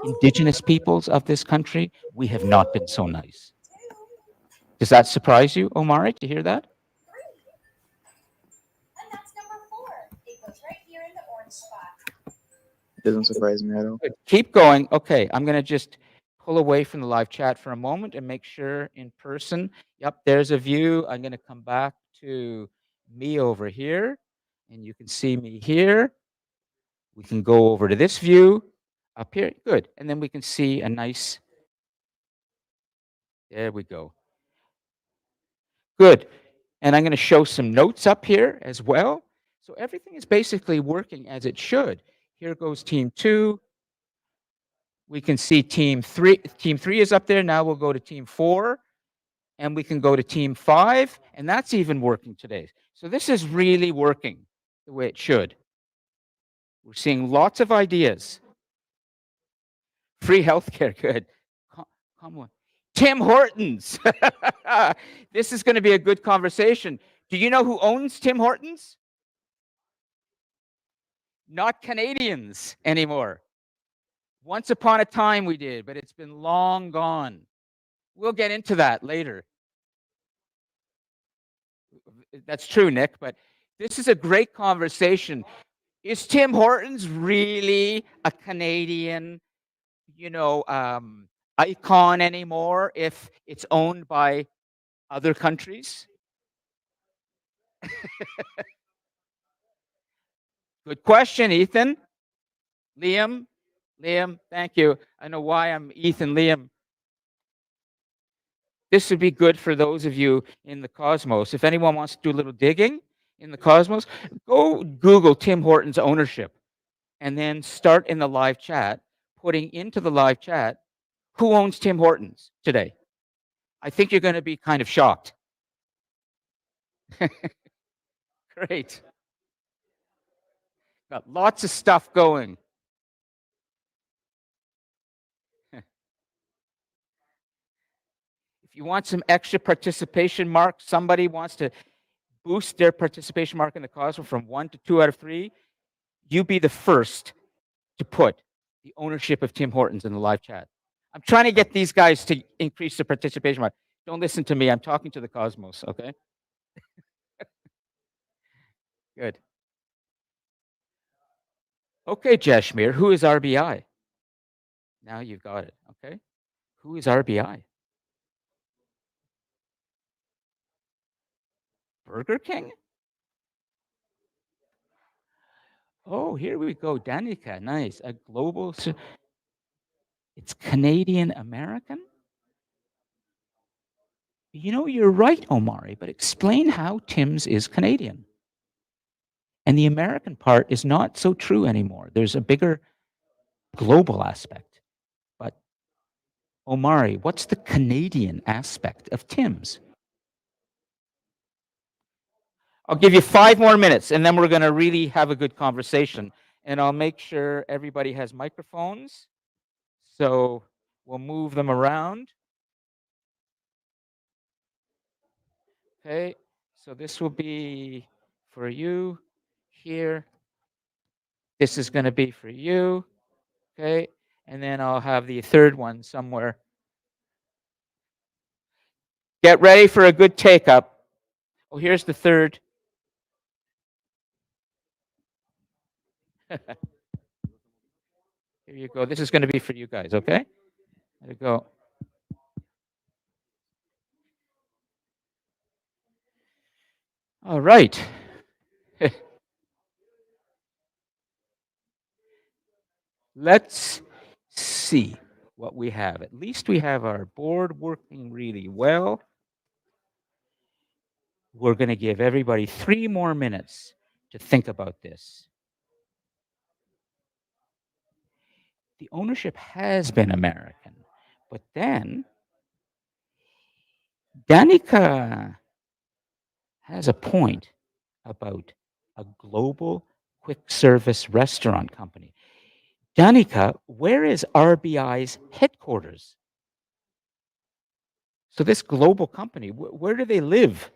indigenous peoples of this country, we have not been so nice. Does that surprise you, Omari, to hear that? It doesn't surprise me at all. Good. Keep going. Okay, I'm going to just pull away from the live chat for a moment and make sure in person. Yep, there's a view. I'm going to come back to me over here, and you can see me here. We can go over to this view up here. Good. And then we can see a nice, there we go. Good. And I'm going to show some notes up here as well. So everything is basically working as it should. Here goes team 2. We can see team 3. Team 3 is up there. Now we'll go to team 4. And we can go to team 5. And that's even working today. So this is really working the way it should. We're seeing lots of ideas. Free healthcare, good. Come on. Tim Hortons. This is going to be a good conversation. Do you know who owns Tim Hortons? Not Canadians anymore. Once upon a time we did, but it's been long gone. We'll get into that later. That's true, Nick, but this is a great conversation. Is Tim Hortons really a Canadian, icon anymore if it's owned by other countries? Good question, Ethan. Liam, thank you. I know why I'm Ethan Liam. This would be good for those of you in the Cosmos. If anyone wants to do a little digging in the Cosmos, go Google Tim Hortons ownership and then start in the live chat, putting into the live chat, who owns Tim Hortons today? I think you're going to be kind of shocked. Great. Got lots of stuff going. If you want some extra participation marks, somebody wants to boost their participation mark in the Cosmos from 1 to 2 out of 3, you be the first to put the ownership of Tim Hortons in the live chat. I'm trying to get these guys to increase their participation mark. Don't listen to me. I'm talking to the Cosmos, okay? Good. Okay, Jashmir, who is RBI? Now you've got it, okay? Who is RBI? Burger King? Oh, here we go. Danica, nice. A global. It's Canadian American? You're right, Omari, but explain how Tim's is Canadian. And the American part is not so true anymore. There's a bigger global aspect. But Omari, what's the Canadian aspect of Tim's? I'll give you 5 more minutes, and then we're going to really have a good conversation. And I'll make sure everybody has microphones. So we'll move them around. Okay, so this will be for you here. This is going to be for you. Okay, and then I'll have the third one somewhere. Get ready for a good take-up. Oh, here's the third. Here you go. This is going to be for you guys, okay? There you go. All right. Let's see what we have. At least we have our board working really well. We're going to give everybody 3 more minutes to think about this. The ownership has been American, but then Danica has a point about a global quick service restaurant company. Danica, where is RBI's headquarters? So this global company, where do they live?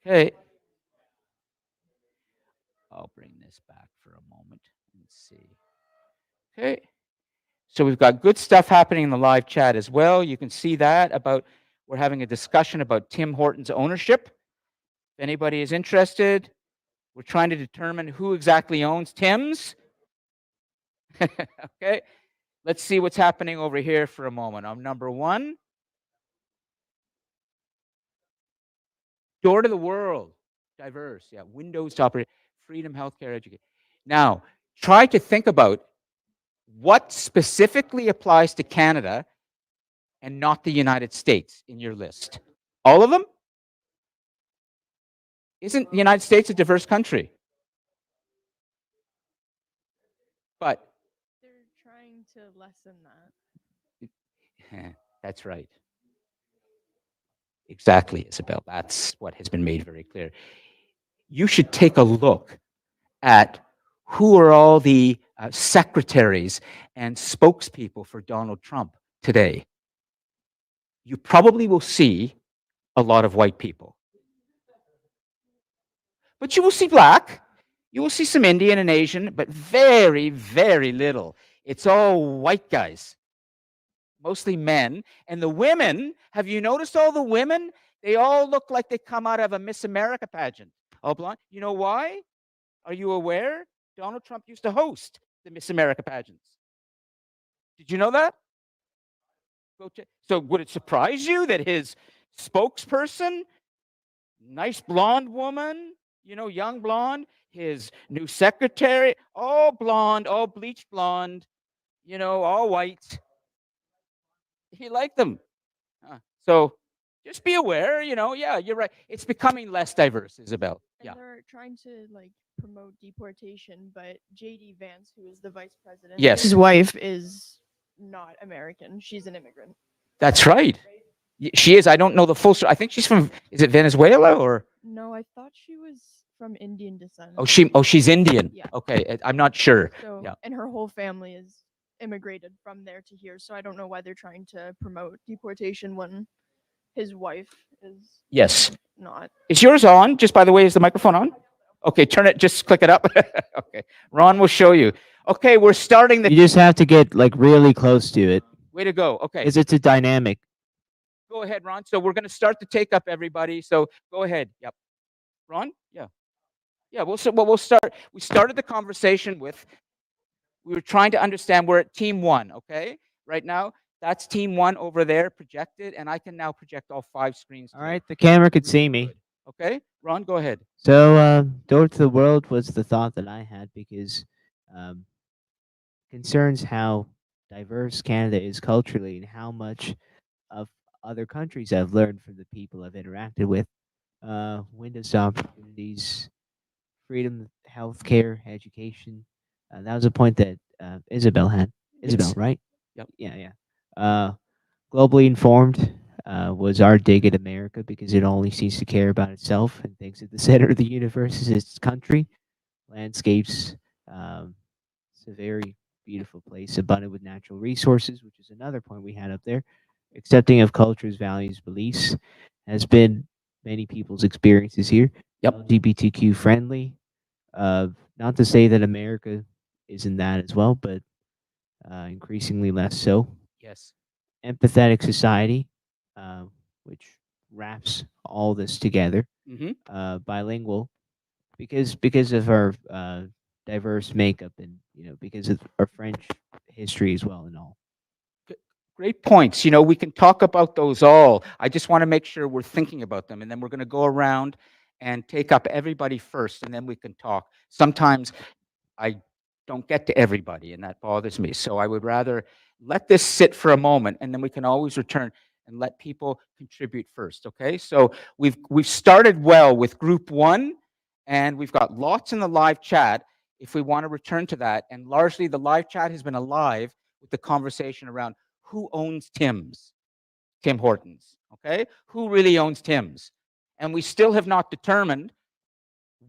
Okay. I'll bring this back for a moment and see. Okay. So we've got good stuff happening in the live chat as well. You can see that we're having a discussion about Tim Hortons ownership. If anybody is interested, we're trying to determine who exactly owns Tim's. Okay. Let's see what's happening over here for a moment. On number 1, Door to the World, diverse, yeah, Windows to operate, Freedom Healthcare Education. Now, try to think about what specifically applies to Canada and not the United States in your list. All of them? Isn't the United States a diverse country? But they're trying to lessen that. that's right. Exactly, Isabel. That's what has been made very clear. You should take a look at who are all the secretaries and spokespeople for Donald Trump today, you probably will see a lot of white people. But you will see black, you will see some Indian and Asian, but very, very little. It's all white guys, mostly men. And the women, have you noticed all the women? They all look like they come out of a Miss America pageant. All blonde. You know why? Are you aware? Donald Trump used to host the Miss America pageants. Did you know that? So would it surprise you that his spokesperson, nice blonde woman, young blonde, his new secretary, all blonde, all bleached blonde, all white. He liked them. So just be aware, yeah, you're right. It's becoming less diverse, Isabel. And Yeah. they're trying to promote deportation, but JD Vance, who is the vice president, Yes. his wife is not American. She's an immigrant. That's right. She is. I don't know the full story. I think she's from, is it Venezuela or? No, I thought she was from Indian descent. She's Indian. Yeah. Okay. I'm not sure. So, Yeah. and her whole family is immigrated from there to here. So I don't know why they're trying to promote deportation when his wife is Yes. not. Is yours on? Just by the way, is the microphone on? Okay, turn it, just click it up. Okay. Ron will show you. Okay, we're starting You the, just have to get really close to it, way to go. Okay. because it's a dynamic. Go ahead, Ron. So we're going to start the take up, everybody. So go ahead. Yep. Ron? Yeah. Yeah, we'll start. We started the conversation with, we were trying to understand, we're at team one, okay? Right now, that's team one over there projected, and I can now project all 5 screens. All to right, the camera could see me. Good. Okay, Ron, go ahead. So, Door to the World was the thought that I had because concerns how diverse Canada is culturally and how much of other countries I've learned from the people I've interacted with. Windows to opportunities, freedom, healthcare, education. That was a point that Isabel had. Isabel, Yes. right? Yep. Yeah. Globally informed was our dig at America because it only seems to care about itself and thinks that the center of the universe is its country. Landscapes. It's a very beautiful place, abundant with natural resources, which is another point we had up there. Accepting of cultures, values, beliefs has been many people's experiences here. Yep. LGBTQ friendly. Not to say that America isn't that as well, but increasingly less so. Yes. Empathetic society, which wraps all this together. Mm-hmm. Bilingual, because of our diverse makeup and because of our French history as well and all. Great points. We can talk about those all. I just want to make sure we're thinking about them, and then we're going to go around and take up everybody first, and then we can talk. Sometimes I don't get to everybody, and that bothers me. So I would rather let this sit for a moment, and then we can always return and let people contribute first. Okay? So we've started well with group 1, and we've got lots in the live chat if we want to return to that. And largely the live chat has been alive with the conversation around who owns Tim's, Tim Hortons, okay? Who really owns Tim's? And we still have not determined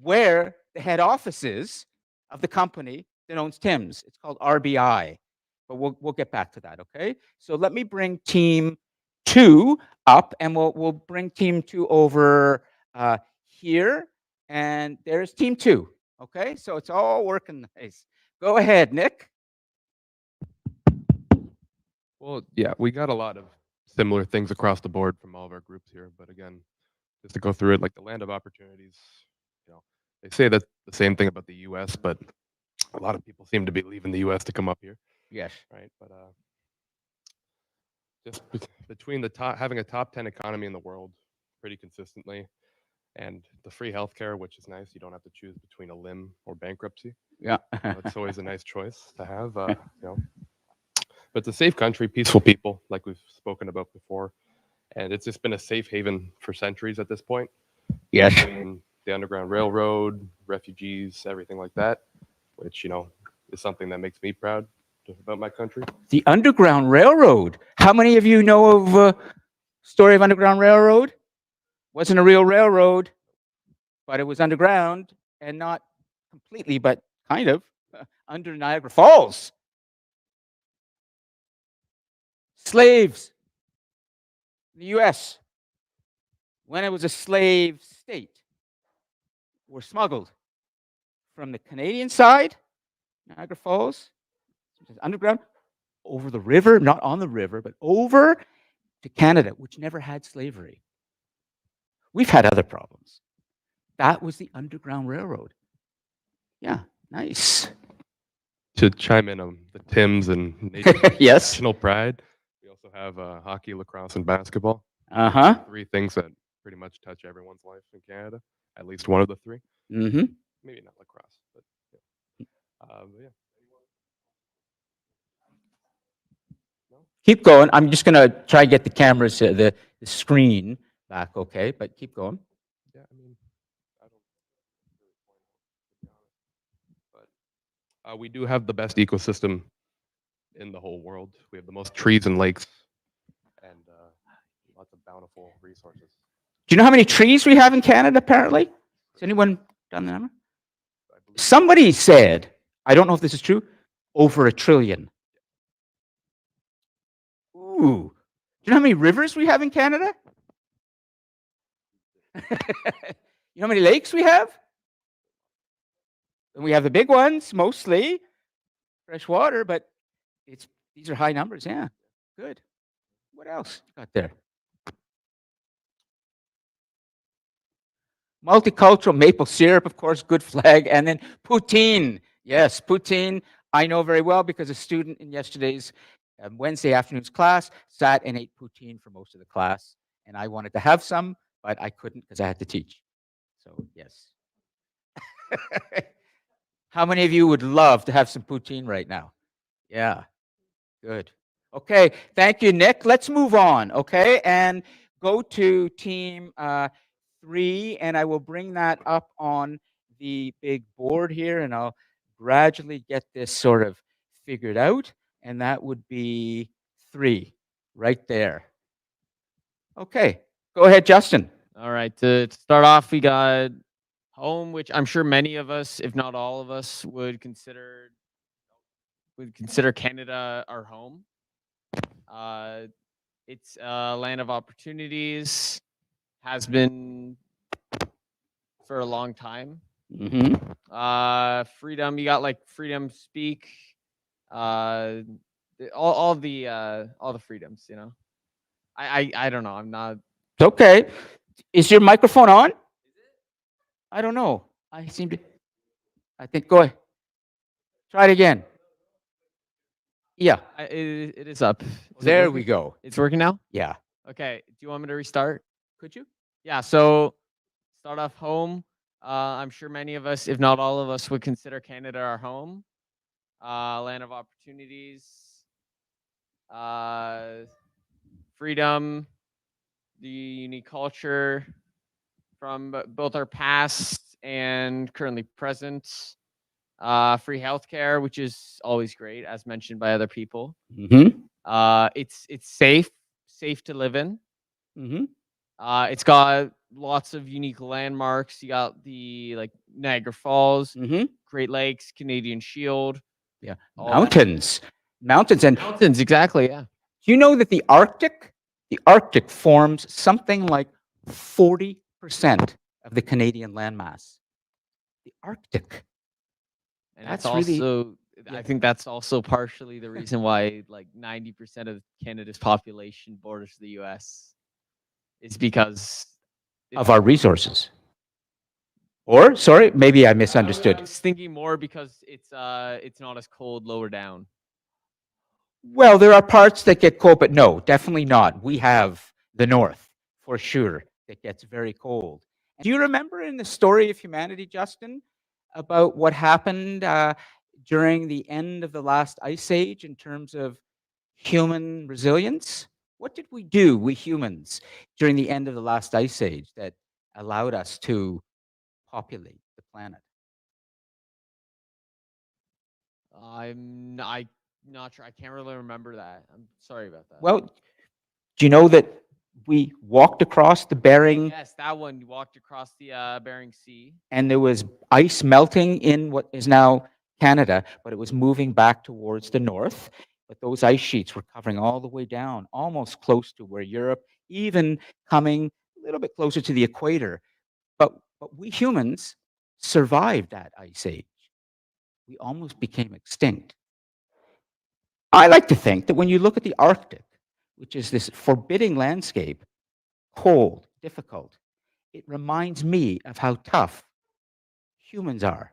where the head office is of the company that owns Tim's. It's called RBI, but we'll get back to that, okay? So let me bring team 2 up, and we'll bring team 2 over here, and there's team 2, okay? So it's all working nice. Go ahead, Nick. Well, yeah, we got a lot of similar things across the board from all of our groups here. But again, just to go through it, like the land of opportunities, they say that the same thing about the U.S., but a lot of people seem to be leaving the U.S. to come up here, Yes. right? But just between the having a top 10 economy in the world pretty consistently, and the free healthcare, which is nice. You don't have to choose between a limb or bankruptcy. Yeah. It's always a nice choice to have. But it's a safe country, peaceful people, like we've spoken about before, and it's just been a safe haven for centuries at this point. Yes. Between the Underground Railroad, refugees, everything like that, which is something that makes me proud about my country. The Underground Railroad. How many of you know of story of Underground Railroad? Wasn't a real railroad, but it was underground and not completely, but kind of, under Niagara Falls. Slaves. The US, when it was a slave state, were smuggled from the Canadian side, Niagara Falls, which is underground, over the river, not on the river, but over to Canada, which never had slavery. We've had other problems. That was the Underground Railroad. Yeah, nice. To chime in on the Tims and Yes. national pride, we also have hockey, lacrosse, and basketball. Uh-huh. Three things that pretty much touch everyone's life in Canada. At least one of the three. Mm-hmm. Maybe not lacrosse, but yeah. Keep going. I'm just gonna try and get the cameras, the screen back, okay? But keep going. Yeah, I mean, I don't really point out, to be honest. But we do have the best ecosystem in the whole world. We have the most trees and lakes, and lots of bountiful resources. Do you know how many trees we have in Canada, apparently? Has anyone done the number? I believe Somebody said, I don't know if this is true, over 1 trillion. Ooh. Do you know how many rivers we have in Canada? You know how many lakes we have? And we have the big ones, mostly fresh water, but these are high numbers. Yeah, good. What else you got there? Multicultural maple syrup, of course, good flag, and then poutine. Yes, poutine. I know very well because a student in yesterday's Wednesday afternoon's class sat and ate poutine for most of the class, and I wanted to have some, but I couldn't because I had to teach. So yes. How many of you would love to have some poutine right now? Yeah, good. Okay, thank you, Nick. Let's move on, okay? And go to team 3, and I will bring that up on the big board here, and I'll gradually get this sort of figured out, and that would be 3 right there. Okay, go ahead, Justin. All right. To start off, we got home, which I'm sure many of us, if not all of us, would consider Canada our home. It's a land of opportunities, has been for a long time. Mm-hmm. Freedom, you got like freedom speak, all the freedoms, you know. I don't know. I'm not. It's okay. Is your microphone on? I don't know. I think, go ahead. Try it again. Yeah, It is up. Is it there working? we go. It's working now? Yeah. Okay. Do you want me to restart? Could you? Yeah. So start off home. I'm sure many of us, if not all of us, would consider Canada our home. Land of opportunities, freedom, the unique culture from both our past and currently present. Free healthcare, which is always great, as mentioned by other people. Mm-hmm. It's safe to live in. Mm-hmm. It's got lots of unique landmarks. You got the Niagara Falls, Mm-hmm. Great Lakes, Canadian Shield. Yeah. all that. Mountains. Mountains. And Mountains, exactly. Yeah. do you know that the Arctic forms something like 40% of the Canadian landmass? The Arctic. And That's that's really- also, yeah. I think that's also partially the reason why 90% of Canada's population borders the U.S. is because Of our resources. Or, sorry, maybe I misunderstood. I was thinking more because it's not as cold lower down. Well, there are parts that get cold, but no, definitely not. We have the North, for sure, that gets very cold. Do you remember in the story of humanity, Justin, about what happened during the end of the last ice age in terms of human resilience? What did we do, we humans, during the end of the last ice age that allowed us to populate the planet? I'm not sure. I can't really remember that. I'm sorry about that. Well, do you know that we walked across the Bering, Yes, that one. You walked across the Bering Sea. and there was ice melting in what is now Canada, but it was moving back towards the north. But those ice sheets were covering all the way down, almost close to where Europe, even coming a little bit closer to the equator. But we humans survived that ice age. We almost became extinct. I like to think that when you look at the Arctic, which is this forbidding landscape, cold, difficult, it reminds me of how tough humans are.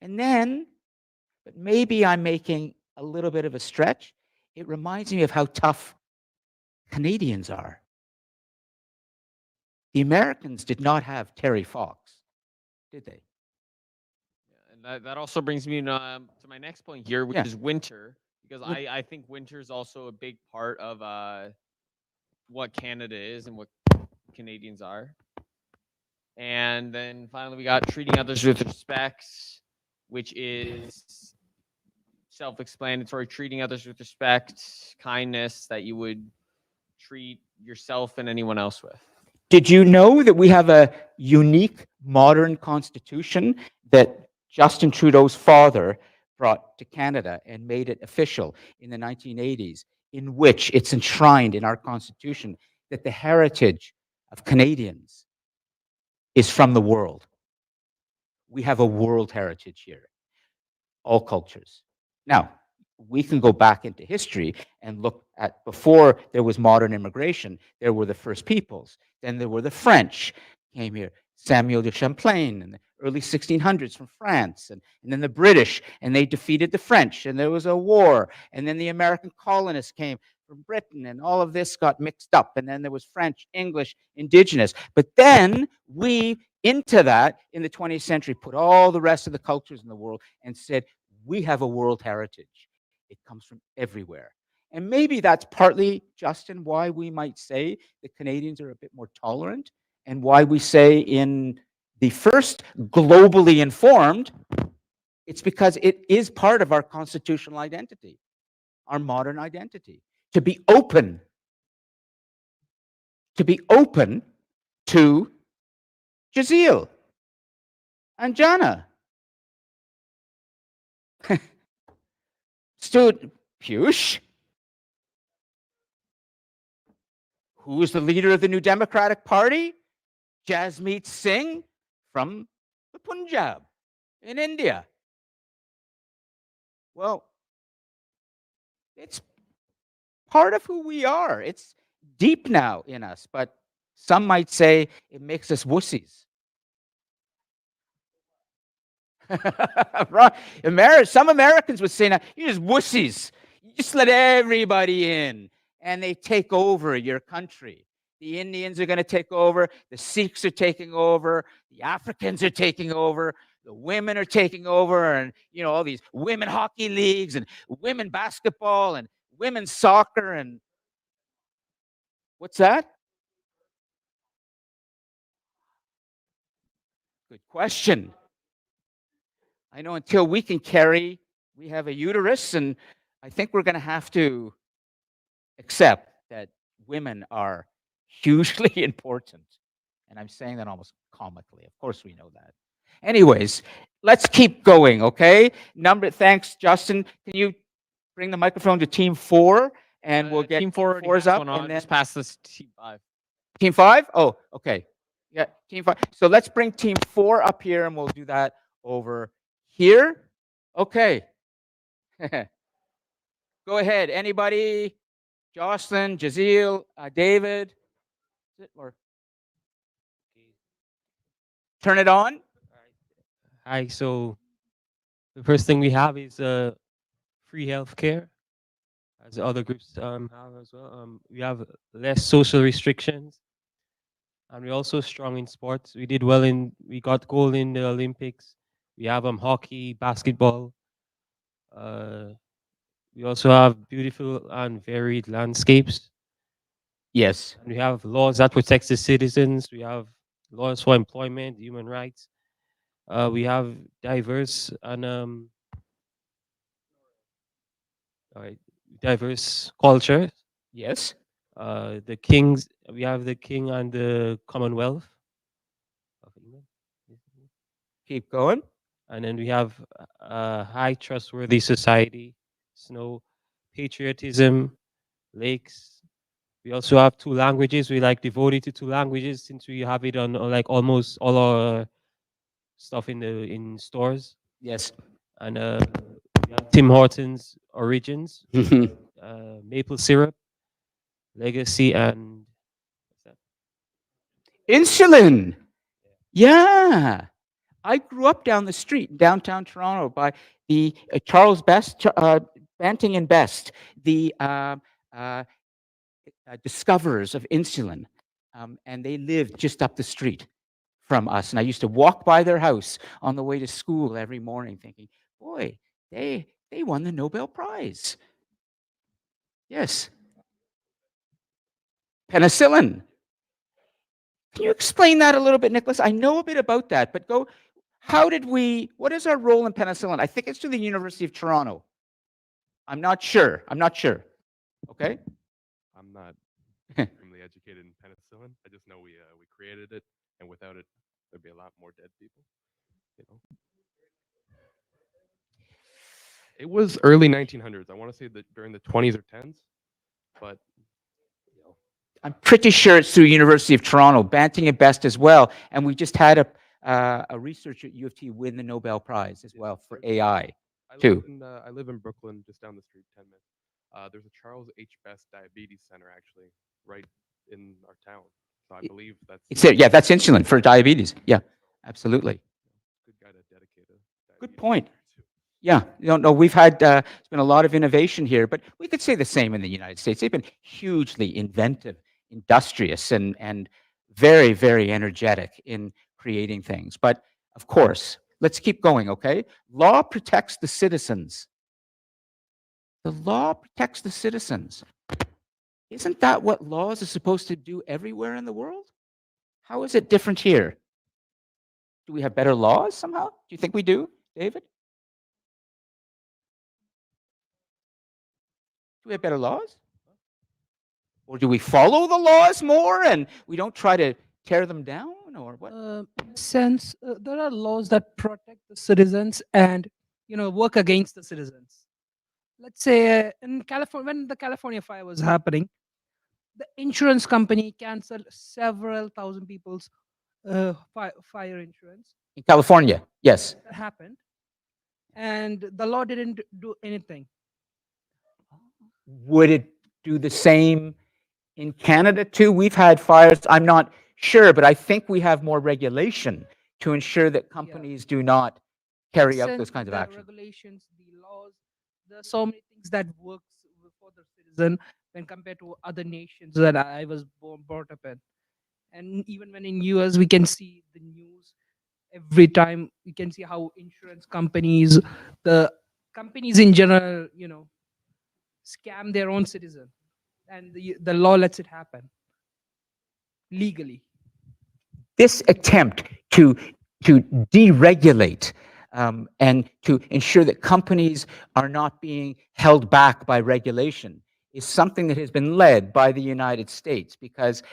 And then, but maybe I'm making a little bit of a stretch, it reminds me of how tough Canadians are. The Americans did not have Terry Fox, did they? Yeah, and that also brings me to my next point here, which Yeah. is winter, because Look- I think winter is also a big part of what Canada is and what Canadians are. And then finally, we got treating others with respect, which is self-explanatory. Treating others with respect, kindness that you would treat yourself and anyone else with. Did you know that we have a unique modern constitution that Justin Trudeau's father brought to Canada and made it official in the 1980s, in which it's enshrined in our constitution that the heritage of Canadians is from the world. We have a world heritage here, all cultures. Now, we can go back into history and look at before there was modern immigration, there were the first peoples. Then there were the French came here, Samuel de Champlain in the early 1600s from France, and then the British, and they defeated the French, and there was a war, and then the American colonists came from Britain, and all of this got mixed up, and then there was French, English, Indigenous. But then we, into that, in the 20th century, put all the rest of the cultures in the world and said, we have a world heritage. It comes from everywhere. And maybe that's partly, Justin, why we might say that Canadians are a bit more tolerant, and why we say in the first globally informed, it's because it is part of our constitutional identity, our modern identity, to be open to Jazeel and Jana. Student Piyush, who is the leader of the New Democratic Party? Jasmeet Singh from the Punjab in India. Well, it's part of who we are. It's deep now in us, but some might say it makes us wussies. Right. Some Americans would say, now, you're just wussies. You just let everybody in, and they take over your country. The Indians are going to take over. The Sikhs are taking over. The Africans are taking over. The women are taking over, and all these women hockey leagues and women basketball and women's soccer and what's that? Good question. I know until we can carry, we have a uterus, and I think we're going to have to accept that women are hugely important. And I'm saying that almost comically. Of course, we know that. Anyways, let's keep going, okay? Thanks, Justin. Can you bring the microphone to team 4, and we'll get team 4 already fours has up, one on. and then Just pass this to team 5. team 5? Oh, okay. Yeah, team 5. So let's bring team 4 up here, and we'll do that over here. Okay. Go ahead. Anybody? Jocelyn, Jazeel, David? Or turn it on. Hi, so the first thing we have is free healthcare, as other groups have as well. We have less social restrictions, and we're also strong in sports. We got gold in the Olympics. We have hockey, basketball. We also have beautiful and varied landscapes. Yes. And we have laws that protect the citizens. We have laws for employment, human rights. We have diverse and diverse culture. Yes. The kings. We have the king and the Commonwealth of England. Keep going. And then we have high trustworthy society, snow, patriotism, lakes. We also have two languages. We like devoted to two languages since we have it on like almost all our stuff in stores. Yes. And we have Tim Hortons Origins, maple syrup, legacy, and what's that? Insulin. Yeah. I grew up down the street in downtown Toronto by the Charles Best, Banting and Best, the discoverers of insulin. And they lived just up the street from us. And I used to walk by their house on the way to school every morning thinking, boy, they won the Nobel Prize. Yes. Penicillin. Can you explain that a little bit, Nicholas? I know a bit about that, but what is our role in penicillin? I think it's to the University of Toronto. I'm not sure. Okay? I'm not extremely educated in penicillin. I just know we created it, and without it, there'd be a lot more dead people. You know. It was early 1900s. I want to say that during the 20s or 10s, but you know, I'm pretty sure it's through University of Toronto, Banting and Best as well. And we just had a researcher at U of T win the Nobel Prize as well for AI. Too. I live in Brooklyn, just down the street, 10 minutes. There's a Charles H. Best Diabetes Center actually right in our town. So I believe that's. It's there. Yeah, that's insulin for diabetes. Yeah, absolutely. Good guy to dedicate a Good diabetes point. center to. Yeah, no, we've had, there's been a lot of innovation here, but we could say the same in the United States. They've been hugely inventive, industrious, and very, very energetic in creating things. But of course, let's keep going, okay? Law protects the citizens. The law protects the citizens. Isn't that what laws are supposed to do everywhere in the world? How is it different here? Do we have better laws somehow? Do you think we do, David? Do we have better laws? Or do we follow the laws more and we don't try to tear them down, or what? In a sense, there are laws that protect the citizens and work against the citizens. Let's say in California, when the California fire was happening, the insurance company canceled several thousand people's fire insurance. In California, yes. That happened, and the law didn't do anything. Would it do the same in Canada too? We've had fires. I'm not sure, but I think we have more regulation to ensure that companies do not carry out Since those kinds of the actions. regulations, the laws, there are so many things that works for the citizen when compared to other nations that I was brought up in. And even when in US, we can see the news every time. We can see how insurance companies, the companies in general, scam their own citizen, and the law lets it happen legally. This attempt to deregulate and to ensure that companies are not being held back by regulation is something that has been led by the United States because,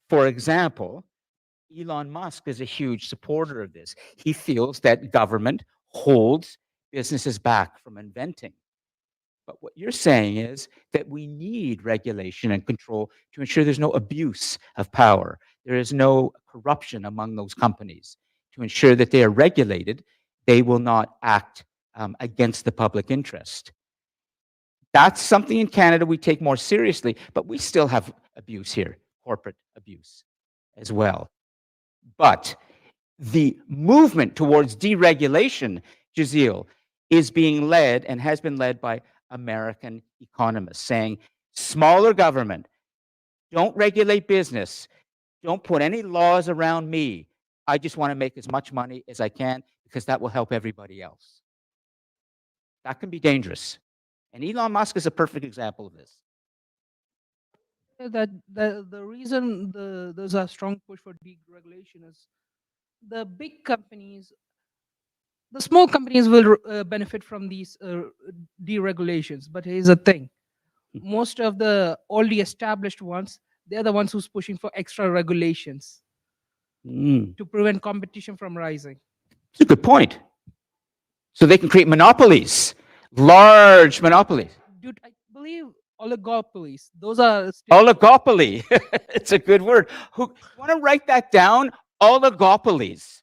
for example, Elon Musk is a huge supporter of this. He feels that government holds businesses back from inventing. But what you're saying is that we need regulation and control to ensure there's no abuse of power. There is no corruption among those companies. To ensure that they are regulated, they will not act against the public interest. That's something in Canada we take more seriously, but we still have abuse here, corporate abuse as well. But the movement towards deregulation, Jazeel, is being led and has been led by American economists saying, smaller government, don't regulate business, don't put any laws around me. I just want to make as much money as I can because that will help everybody else. That can be dangerous. And Elon Musk is a perfect example of this. That the reason there's a strong push for deregulation is the big companies, the small companies will benefit from these deregulations. But here's the thing: most of the already established ones, they're the ones who's pushing for extra regulations Mm. to prevent competition from rising. It's a good point. So they can create monopolies, large monopolies. Dude, I believe oligopolies. Those are still Oligopoly. It's a good word. Who want to write that down? Oligopolies.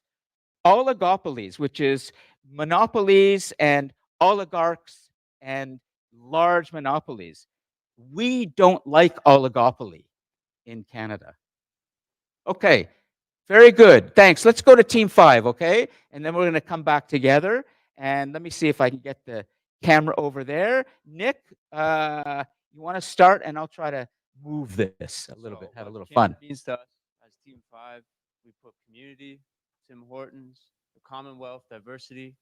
Oligopolies, which is monopolies and oligarchs and large monopolies. We don't like oligopoly in Canada. Okay, very good. Thanks. Let's go to team 5, okay? And then we're going to come back together. And let me see if I can get the camera over there. Nick, you want to start? And I'll try to move this a little bit, have a little fun. Means to us as Team 5, we put community, Tim Hortons, the Commonwealth, diversity,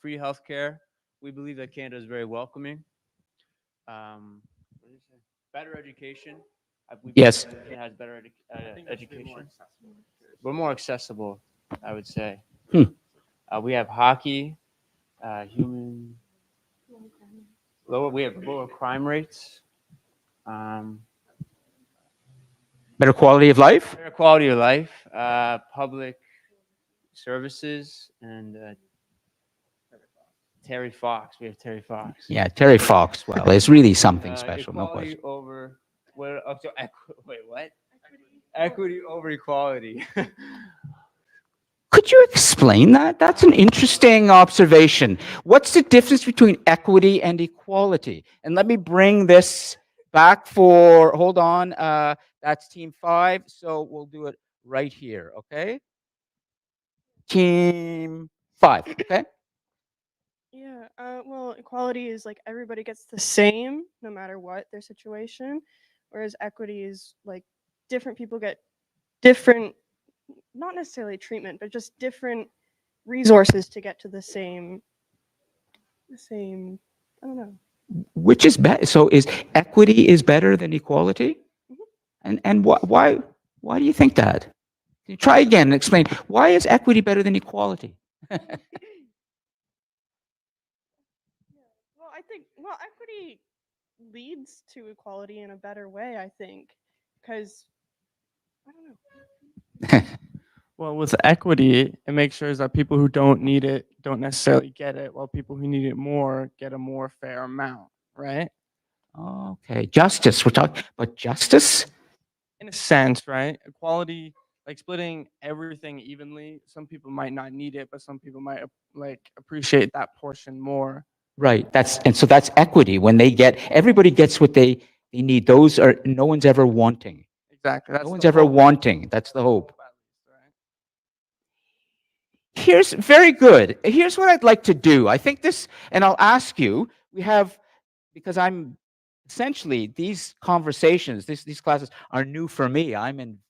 free healthcare. We believe that Canada is very welcoming. What did you say? Better education. We believe Yes. that Canada has better education. We're more accessible, I would say. We have hockey, human. We have lower crime rates. Better quality of life? Better quality of life, public services, and Terry Fox. We have Terry Fox. Yeah, Terry Fox. Well, it's really something special, no Equality question. over wait, what? Equity over equality. Could you explain that? That's an interesting observation. What's the difference between equity and equality? And let me bring this back hold on, that's team 5, so we'll do it right here, okay? Team 5, okay? Yeah, well, equality is like everybody gets the same no matter what their situation, whereas equity is like different people get different, not necessarily treatment, but just different resources to get to the same, I don't know. Which is better? So is equity is better than equality? And why do you think that? Can you try again and explain why is equity better than equality? Well, equity leads to equality in a better way, I think, because I don't know. Well, with equity, it makes sure that people who don't need it don't necessarily get it, while people who need it more get a more fair amount, right? Okay, justice. We're talking about justice? In a sense, right? Equality, like splitting everything evenly. Some people might not need it, but some people might like appreciate that portion more. Right. That's equity. When everybody gets what they need. No one's ever wanting. Exactly. No one's ever wanting. That's the hope. Here's very good. Here's what I'd like to do. I think this, and I'll ask you, because I'm essentially, these conversations, these classes are new for me. I'm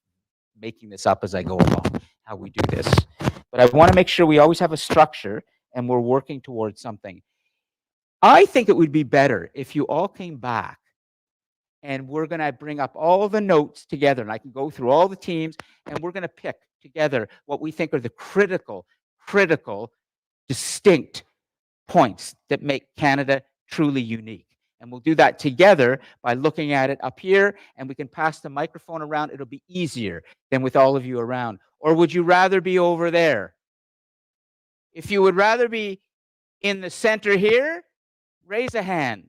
making this up as I go along, how we do this. But I want to make sure we always have a structure and we're working towards something. I think it would be better if you all came back and we're going to bring up all the notes together, and I can go through all the teams, and we're going to pick together what we think are the critical, distinct points that make Canada truly unique. And we'll do that together by looking at it up here, and we can pass the microphone around. It'll be easier than with all of you around. Or would you rather be over there? If you would rather be in the center here, raise a hand.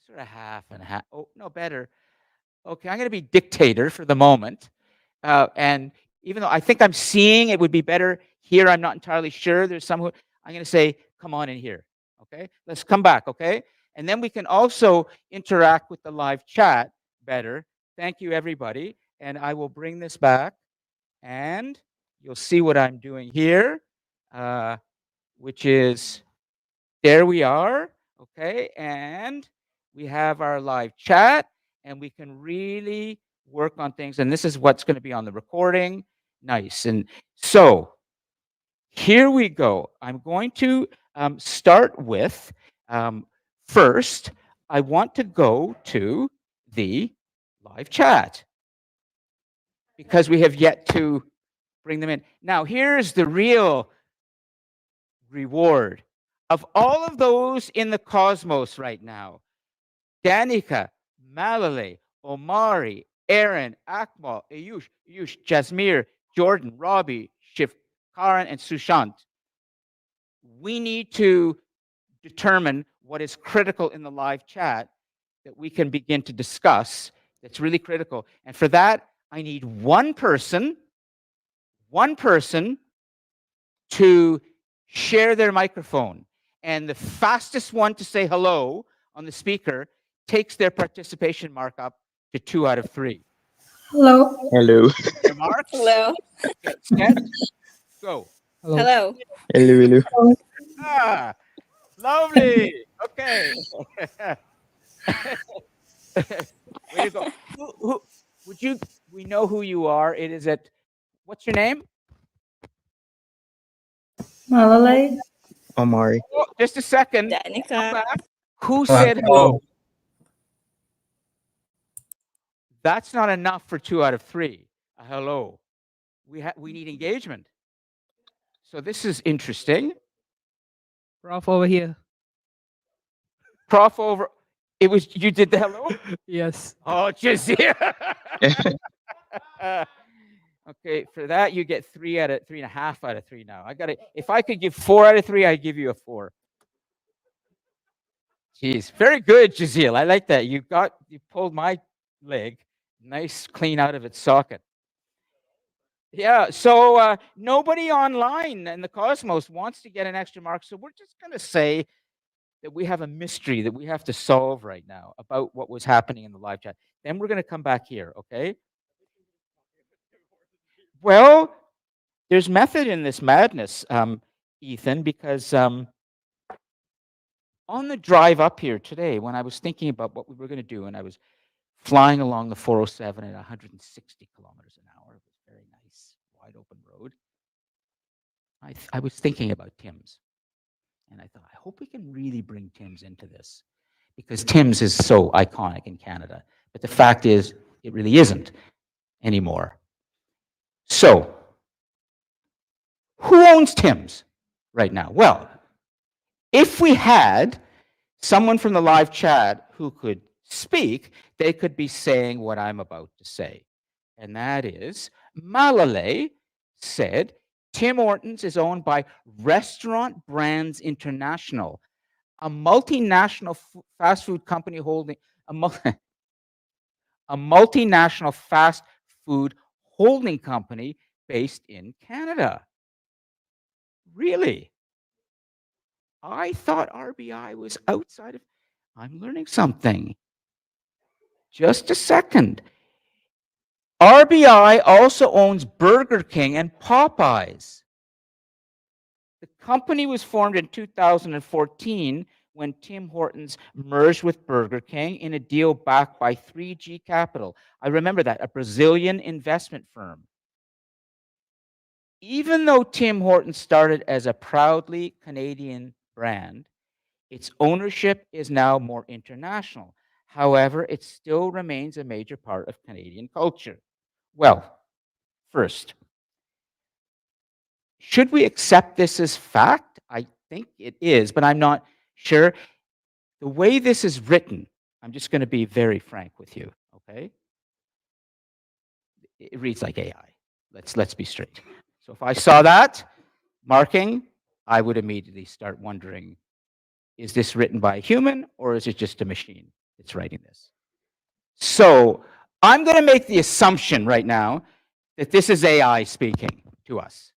Sort of half and half. Oh, no, better. Okay, I'm going to be dictator for the moment. And even though I think I'm seeing it would be better here, I'm not entirely sure. There's some who I'm going to say, come on in here. Okay, let's come back. Okay, and then we can also interact with the live chat better. Thank you, everybody. And I will bring this back, and you'll see what I'm doing here, which is there we are. Okay, and we have our live chat, and we can really work on things. And this is what's going to be on the recording. Nice. And so here we go. I'm going to start with, first, I want to go to the live chat because we have yet to bring them in. Now, here's the real reward. Of all of those in the cosmos right now, Danica, Malale, Omari, Aaron, Akmal, Ayush, Jasmir, Jordan, Robbie, Shiv, Karan, and Sushant, we need to determine what is critical in the live chat that we can begin to discuss that's really critical. And for that, I need one person to share their microphone. And the fastest one to say hello on the speaker takes their participation mark up to 2 out of 3. Hello. Hello. Remarks? Hello. Okay, set, go. Hello. Hello. Hello. Ah, lovely. Okay. Way to go. Who, would you, we know who you are. It is at, what's your name? Malale. Omari. Oh, just a second. Danica. Come back. Who said hello? That's not enough for 2 out of 3. A hello. We need engagement. So this is interesting. Prof over here. Prof over. It was you did the hello. Yes. Oh, Jazir. Okay, for that you get 3.5 out of 3 now. I got it. If I could give 4 out of 3, I'd give you a 4. Jeez, very good, Jazil. I like that. You pulled my leg nice, clean out of its socket. Yeah. So nobody online in the cosmos wants to get an extra mark. So we're just going to say that we have a mystery that we have to solve right now about what was happening in the live chat. Then we're going to come back here. Okay. Well, there's method in this madness, Ethan, because on the drive up here today, when I was thinking about what we were going to do, and I was flying along the 407 at 160 kilometers an hour, it was very nice, wide open road. I was thinking about Tim's, and I thought, I hope we can really bring Tim's into this, because Tim's is so iconic in Canada. But the fact is, it really isn't anymore. So, who owns Tim's right now? Well, if we had someone from the live chat who could speak, they could be saying what I'm about to say. And that is, Malale said, Tim Hortons is owned by Restaurant Brands International, a multinational fast food company holding a multinational fast food holding company based in Canada. Really? I thought RBI was outside of. I'm learning something. Just a second. RBI also owns Burger King and Popeyes. The company was formed in 2014 when Tim Hortons merged with Burger King in a deal backed by 3G Capital. I remember that, a Brazilian investment firm. Even though Tim Hortons started as a proudly Canadian brand, its ownership is now more international. However, it still remains a major part of Canadian culture. Well, first, should we accept this as fact? I think it is, but I'm not sure. The way this is written, I'm just going to be very frank with you, okay? It reads like AI. Let's be straight. So if I saw that marking, I would immediately start wondering, is this written by a human or is it just a machine that's writing this? So I'm going to make the assumption right now that this is AI speaking to us.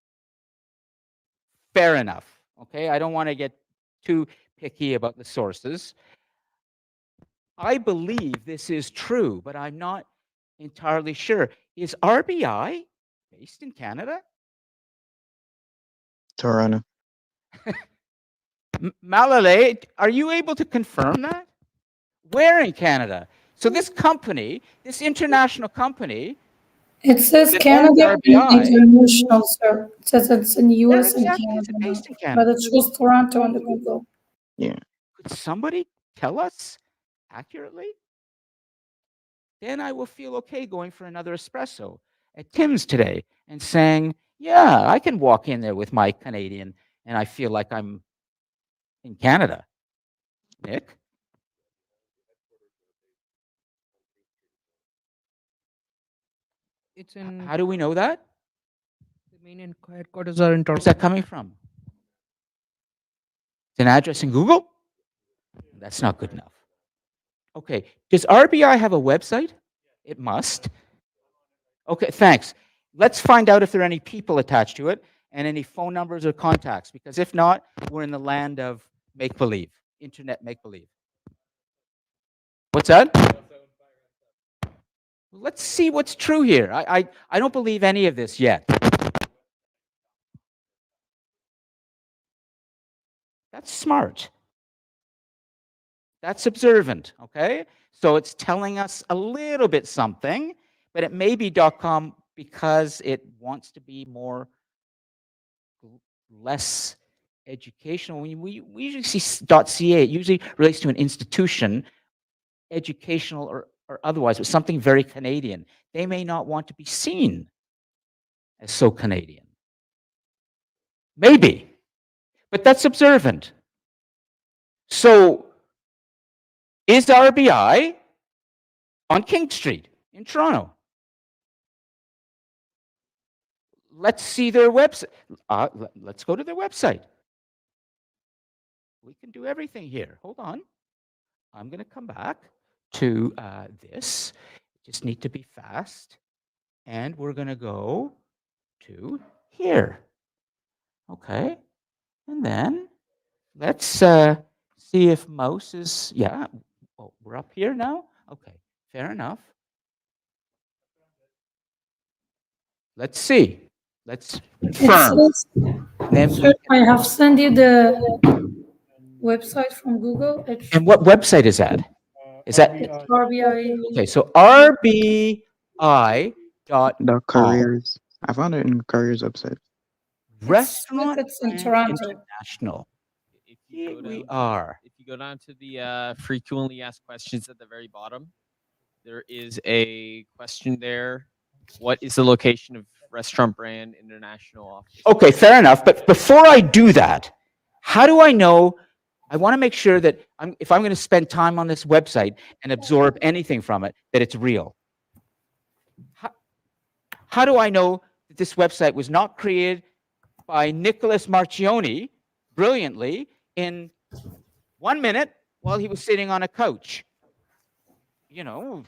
Fair enough, okay? I don't want to get too picky about the sources. I believe this is true, but I'm not entirely sure. Is RBI based in Canada? Toronto. Malale, are you able to confirm that? Where in Canada? So this company, this international company, It says that Canada owns and RBI, international, sir. It says it's in where US and exactly is it Canada, based in but Canada? it shows Toronto on the Google. Yeah. Could somebody tell us accurately? Then I will feel okay going for another espresso at Tim's today and saying, yeah, I can walk in there with my Canadian and I feel like I'm in Canada. Nick? It's in How do we know that? the main headquarters are in Where's Toronto. that coming from? It's an address in Google? That's not good enough. Okay, does RBI have a website? It must. Okay, thanks. Let's find out if there are any people attached to it and any phone numbers or contacts, because if not, we're in the land of make-believe, internet make-believe. What's that? Let's see what's true here. I don't believe any of this yet. That's smart. That's observant, okay? So it's telling us a little bit something, but it may be .com because it wants to be less educational. We usually see .ca. It usually relates to an institution, educational or otherwise, but something very Canadian. They may not want to be seen as so Canadian. Maybe, but that's observant. So is RBI on King Street in Toronto? Let's see their website. Let's go to their website. We can do everything here. Hold on. I'm going to come back to this. Just need to be fast. And we're going to go to here. Okay. And then let's see if mouse is, yeah. Oh, we're up here now? Okay, fair enough. Let's see. Let's confirm. Sir, I have sent you the website from Google. And what website is that? Is that RBI? okay? So RBI The careers. I found it in careers website. Restaurant It's in Brand Toronto. International. Here we If are. you go down to the frequently asked questions at the very bottom, there is a question there. What is the location of Restaurant Brand International office? Okay, fair enough. But before I do that, how do I know? I want to make sure that if I'm going to spend time on this website and absorb anything from it, that it's real. How do I know that this website was not created by Nicholas Marchioni brilliantly in 1 minute while he was sitting on a couch? You know,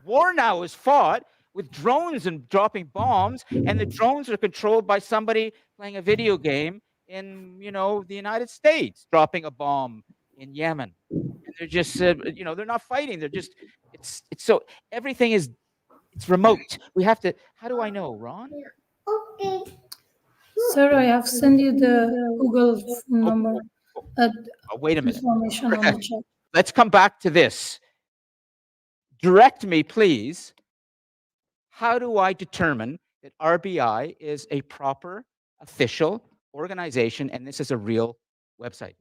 war now is fought with drones and dropping bombs, and the drones are controlled by somebody playing a video game in, the United States, dropping a bomb in Yemen. And they're just, they're not fighting. They're just, it's so, everything is, it's remote. We have to, how do I know, Ron? Okay. Sir, I have sent you the Google phone number. Wait a minute. Information on the chat. Let's come back to this. Direct me, please. How do I determine that RBI is a proper, official organization and this is a real website?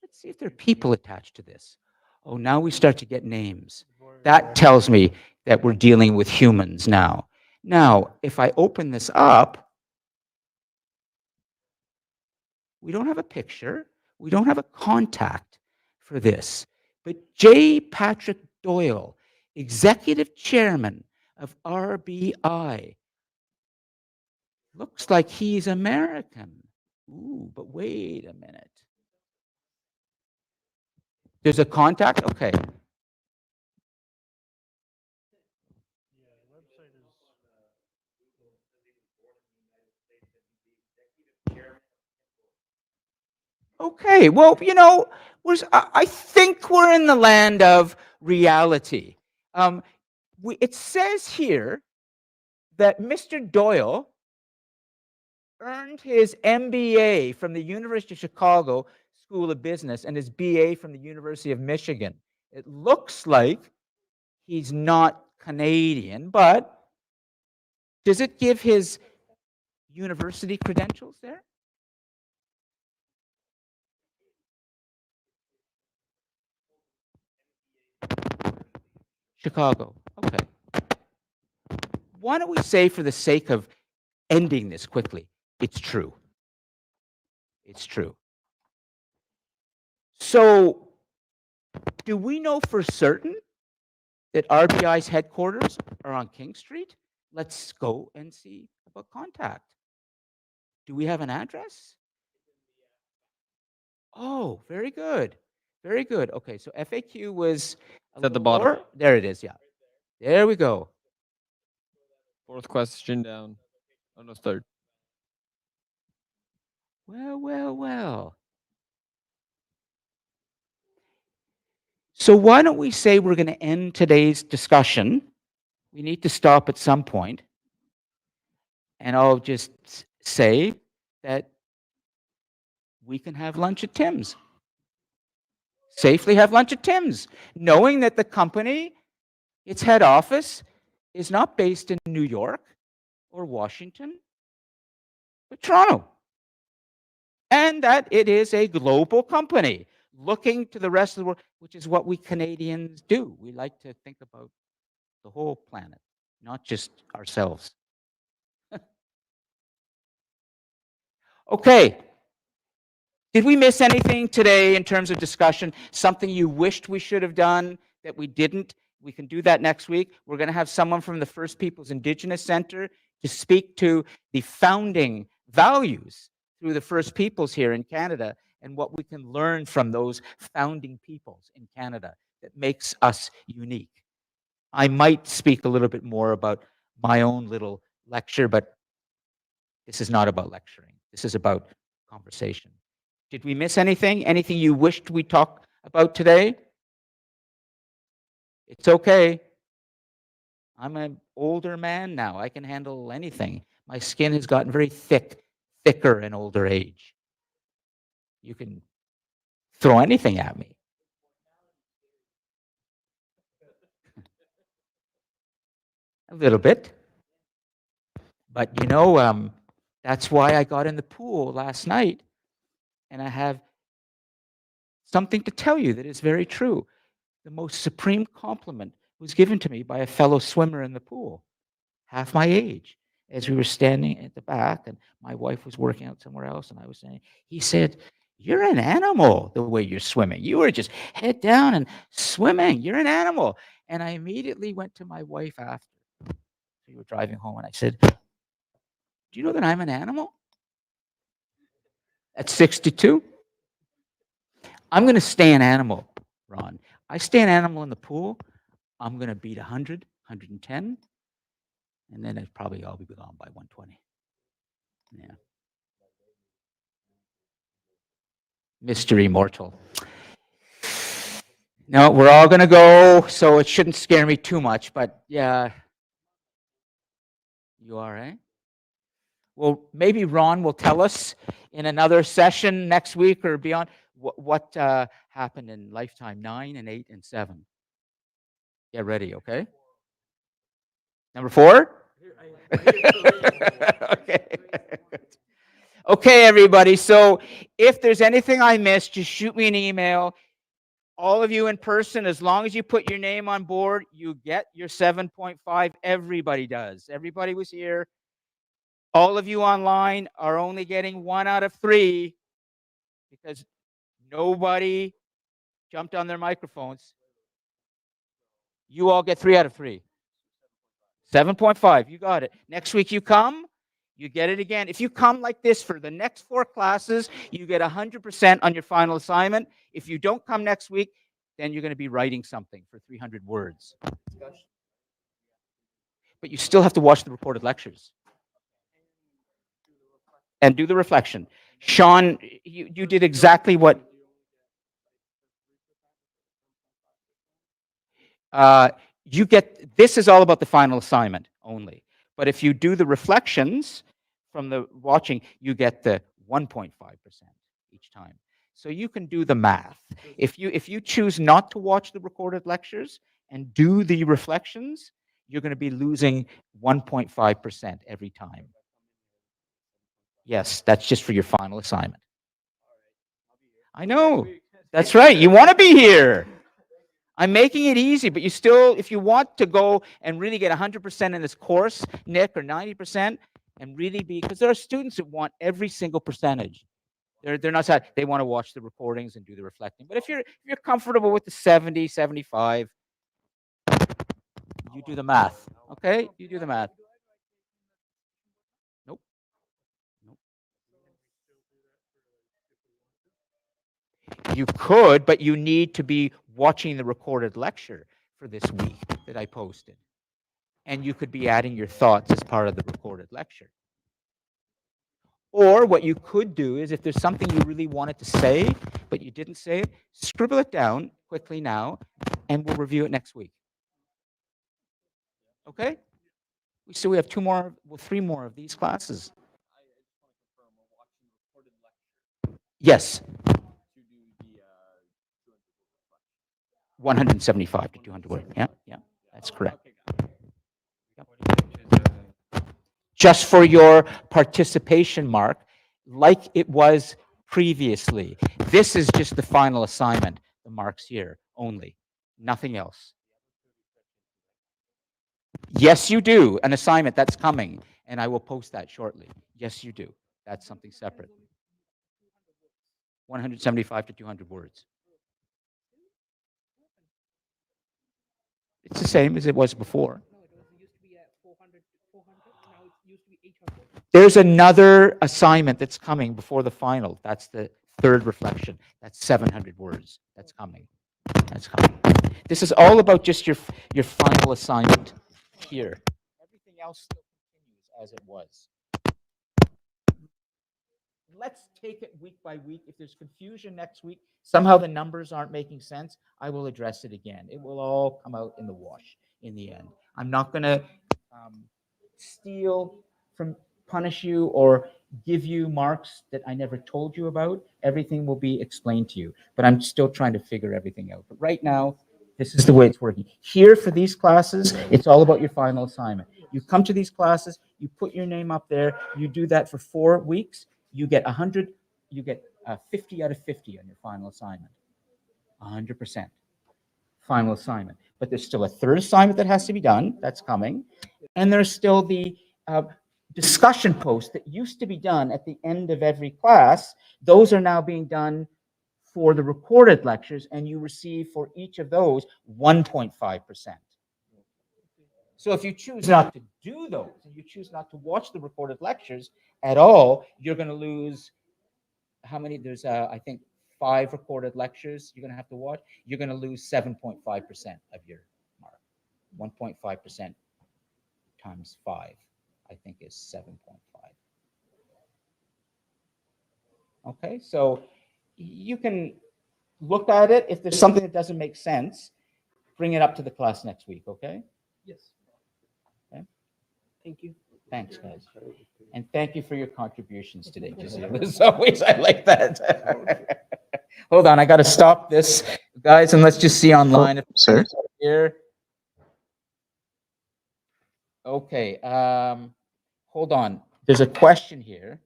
Let's see if there are people attached to this. Oh, now we start to get names. That tells me that we're dealing with humans now. Now, if I open this up, we don't have a picture. We don't have a contact for this. But J. Patrick Doyle, executive chairman of RBI, looks like he's American. Ooh, but wait a minute. There's a contact? Okay. Okay, well, I think we're in the land of reality. It says here that Mr. Doyle earned his MBA from the University of Chicago School of Business and his BA from the University of Michigan. It looks like he's not Canadian, but does it give his university credentials there? Chicago. Okay. why don't we say, for the sake of ending this quickly, it's true. It's true. So, do we know for certain that RBI's headquarters are on King Street? Let's go and see about contact. Do we have an address? Oh, very good. Very good. Okay, so FAQ was It's at the bottom. lower. There it is, yeah. There we go. Fourth question down. Oh, no, third. Well, well, well. So why don't we say we're going to end today's discussion? We need to stop at some point. And I'll just say that we can have lunch at Tim's. Safely have lunch at Tim's, knowing that the company, its head office, is not based in New York or Washington, but Toronto. And that it is a global company looking to the rest of the world, which is what we Canadians do. We like to think about the whole planet, not just ourselves. Okay. Did we miss anything today in terms of discussion? Something you wished we should have done that we didn't? We can do that next week. We're going to have someone from the First Peoples Indigenous Center to speak to the founding values through the First Peoples here in Canada and what we can learn from those founding peoples in Canada that makes us unique. I might speak a little bit more about my own little lecture, but this is not about lecturing. This is about conversation. Did we miss anything? Anything you wished we talked about today? It's okay. I'm an older man now. I can handle anything. My skin has gotten very thicker in older age. You can throw anything at me. A little bit. But you know, that's why I got in the pool last night. And I have something to tell you that is very true. The most supreme compliment was given to me by a fellow swimmer in the pool, half my age, as we were standing at the back, and my wife was working out somewhere else, and I was saying, he said, "You're an animal the way you're swimming. You were just head down and swimming. You're an animal." And I immediately went to my wife after. We were driving home, and I said, "Do you know that I'm an animal?" At 62, I'm going to stay an animal, Ron. I stay an animal in the pool, I'm going to beat 100, 110, and then I'll be gone by 120. Yeah. Mr. Immortal. No, we're all going to go, so it shouldn't scare me too much, but yeah. You all right? Well, maybe Ron will tell us in another session next week or beyond what happened in Lifetime 9 and 8 and 7. Get ready, okay? Number 4? Okay. Okay, everybody. So if there's anything I missed, just shoot me an email. All of you in person, as long as you put your name on board, you get your 7.5. Everybody does. Everybody was here. All of you online are only getting 1 out of 3 because nobody jumped on their microphones. You all get 3 out of 3. 7.5, you got it. Next week you come, you get it again. If you come like this for the next 4 classes, you get 100% on your final assignment. If you don't come next week, then you're going to be writing something for 300 words. But you still have to watch the recorded lectures. And do the reflection. Sean, you did exactly what... you get, this is all about the final assignment only. But if you do the reflections from the watching, you get the 1.5% each time. So you can do the math. If you choose not to watch the recorded lectures and do the reflections, you're going to be losing 1.5% every time. Yes, that's just for your final assignment. I know. That's right. You want to be here. I'm making it easy, but you still, if you want to go and really get 100% in this course, Nick, or 90%, and really be, because there are students that want every single percentage. They're not sad. They want to watch the recordings and do the reflecting. But if you're comfortable with the 70, 75, you do the math. Okay? You do the math. Nope. Nope. You could, but you need to be watching the recorded lecture for this week that I posted. And you could be adding your thoughts as part of the recorded lecture. Or what you could do is if there's something you really wanted to say, but you didn't say it, scribble it down quickly now, and we'll review it next week. Okay? So we have 3 more of these classes. Yes. 175 to 200 words. Yeah, yeah, that's correct. Just for your participation mark, like it was previously. This is just the final assignment, the marks here only, nothing else. Yes, you do. An assignment that's coming, and I will post that shortly. Yes, you do. That's something separate. 175 to 200 words. It's the same as it was before. There's another assignment that's coming before the final. That's the third reflection. That's 700 words. That's coming. That's coming. This is all about just your final assignment here. Everything else still continues as it was. Let's take it week by week. If there's confusion next week, somehow the numbers aren't making sense, I will address it again. It will all come out in the wash in the end. I'm not going to punish you or give you marks that I never told you about. Everything will be explained to you, but I'm still trying to figure everything out. But right now, this is the way it's working. Here for these classes, it's all about your final assignment. You come to these classes, you put your name up there, you do that for 4 weeks, you get 100, you get 50 out of 50 on your final assignment. 100% final assignment. But there's still a third assignment that has to be done. That's coming. And there's still the discussion posts that used to be done at the end of every class. Those are now being done for the recorded lectures, and you receive for each of those 1.5%. So if you choose not to do those, and you choose not to watch the recorded lectures at all, you're going to lose how many? There's, I think, 5 recorded lectures you're going to have to watch. You're going to lose 7.5% of your mark. 1.5% times 5, I think, is 7.5. Okay, so you can look at it. If there's something that doesn't make sense, bring it up to the class next week, okay? Yes. Okay. Thank you. Thanks, guys. And thank you for your contributions today, Giselle. As always, I like that. Hold on, I got to stop this, guys, and let's just see online. If Sir? here. Okay, hold on. There's a question here.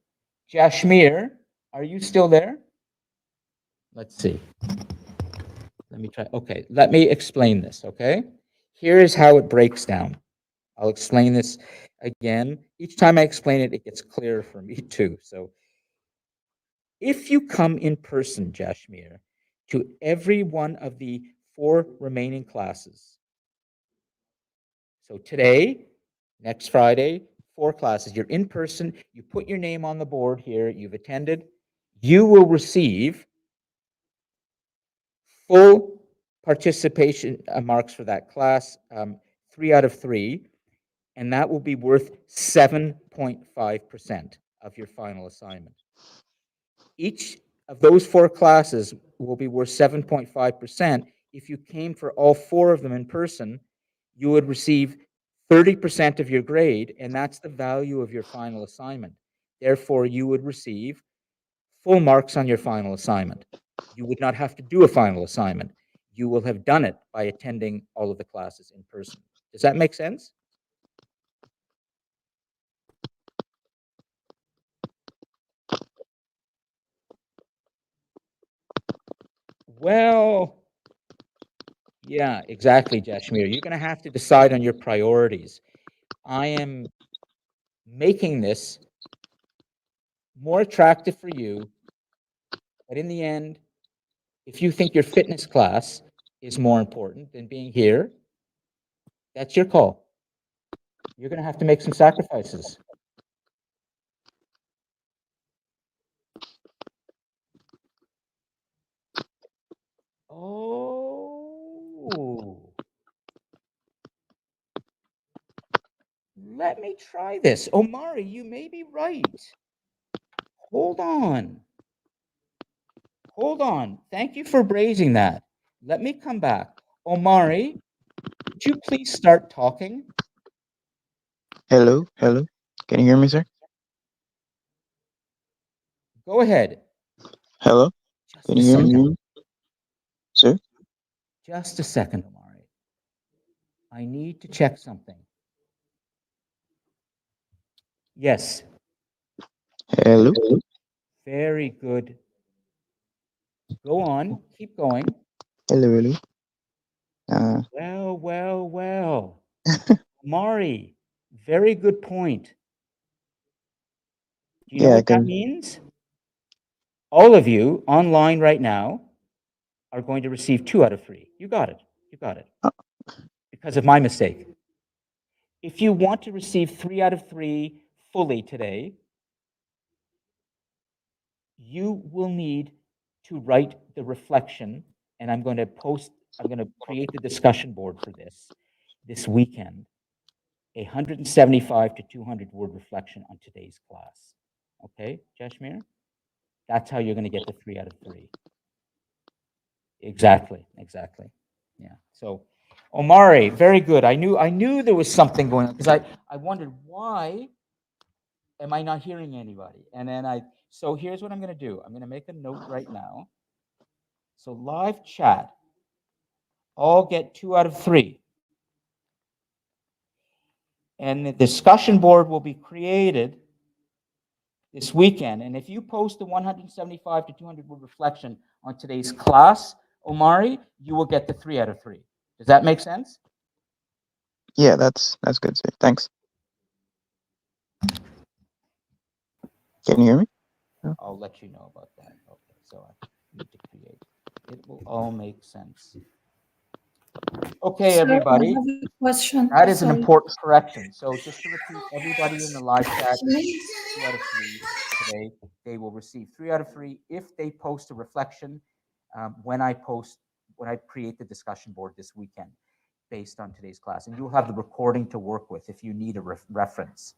Jashmir, are you still there? Let's see. Let me try. Okay, let me explain this, okay? Here is how it breaks down. I'll explain this again. Each time I explain it, it gets clearer for me too. So if you come in person, Jashmir, to every one of the 4 remaining classes, so today, next Friday, 4 classes, you're in person, you put your name on the board here, you've attended, you will receive full participation marks for that class, 3 out of 3, and that will be worth 7.5% of your final assignment. Each of those 4 classes will be worth 7.5%. If you came for all 4 of them in person, you would receive 30% of your grade, and that's the value of your final assignment. Therefore, you would receive full marks on your final assignment. You would not have to do a final assignment. You will have done it by attending all of the classes in person. Does that make sense? Well, Yeah, exactly, Jashmir. You're going to have to decide on your priorities. I am making this more attractive for you, but in the end, if you think your fitness class is more important than being here, that's your call. You're going to have to make some sacrifices. Oh. Let me try this. Omari, you may be right. Hold on. Hold on. Thank you for raising that. Let me come back. Omari, would you please start talking? Hello, hello. Can you hear me, sir? Go ahead. Hello. Just Can a you hear me, second. sir? Just a second, Omari. I need to check something. Yes. Hello. Very good. Go on. Keep going. Hello, hello. Well, well, well. Omari, very good point. Do you know Yeah, I what that can. means? All of you online right now are going to receive 2 out of 3. You got it. You got it. Because of my mistake. If you want to receive 3 out of 3 fully today, you will need to write the reflection, and I'm going to create the discussion board for this weekend, a 175 to 200 word reflection on today's class. Okay, Jashmir? That's how you're going to get the 3 out of 3. Exactly, exactly. Yeah. So, Omari, very good. I knew there was something going on because I wondered why am I not hearing anybody? And then so here's what I'm going to do. I'm going to make a note right now. So live chat, all get 2 out of 3. And the discussion board will be created this weekend. And if you post the 175 to 200 word reflection on today's class, Omari, you will get the 3 out of 3. Does that make sense? Yeah, that's good, sir. Thanks. Can you hear me? I'll let you know about that. Okay, so I need to create. It will all make sense. Okay, Sir, I everybody. have a question. That is an Sorry. important correction. So just to repeat, everybody in the live chat, 2 out of 3 today. They will receive 3 out of 3 if they post a reflection when I create the discussion board this weekend based on today's class. And you'll have the recording to work with if you need a reference.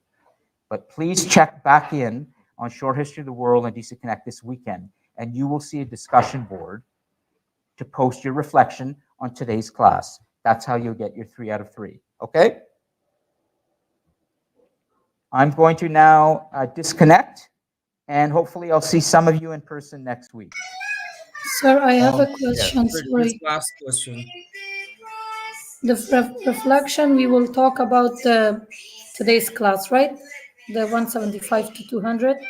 But please check back in on Short History of the World and DC Connect this weekend, and you will see a discussion board to post your reflection on today's class. That's how you'll get your 3 out of 3. Okay? I'm going to now disconnect, and hopefully I'll see some of you in person next week. Sir, I have a question. Sorry. Last question. The reflection, we will talk about today's class, right? The 175 to 200.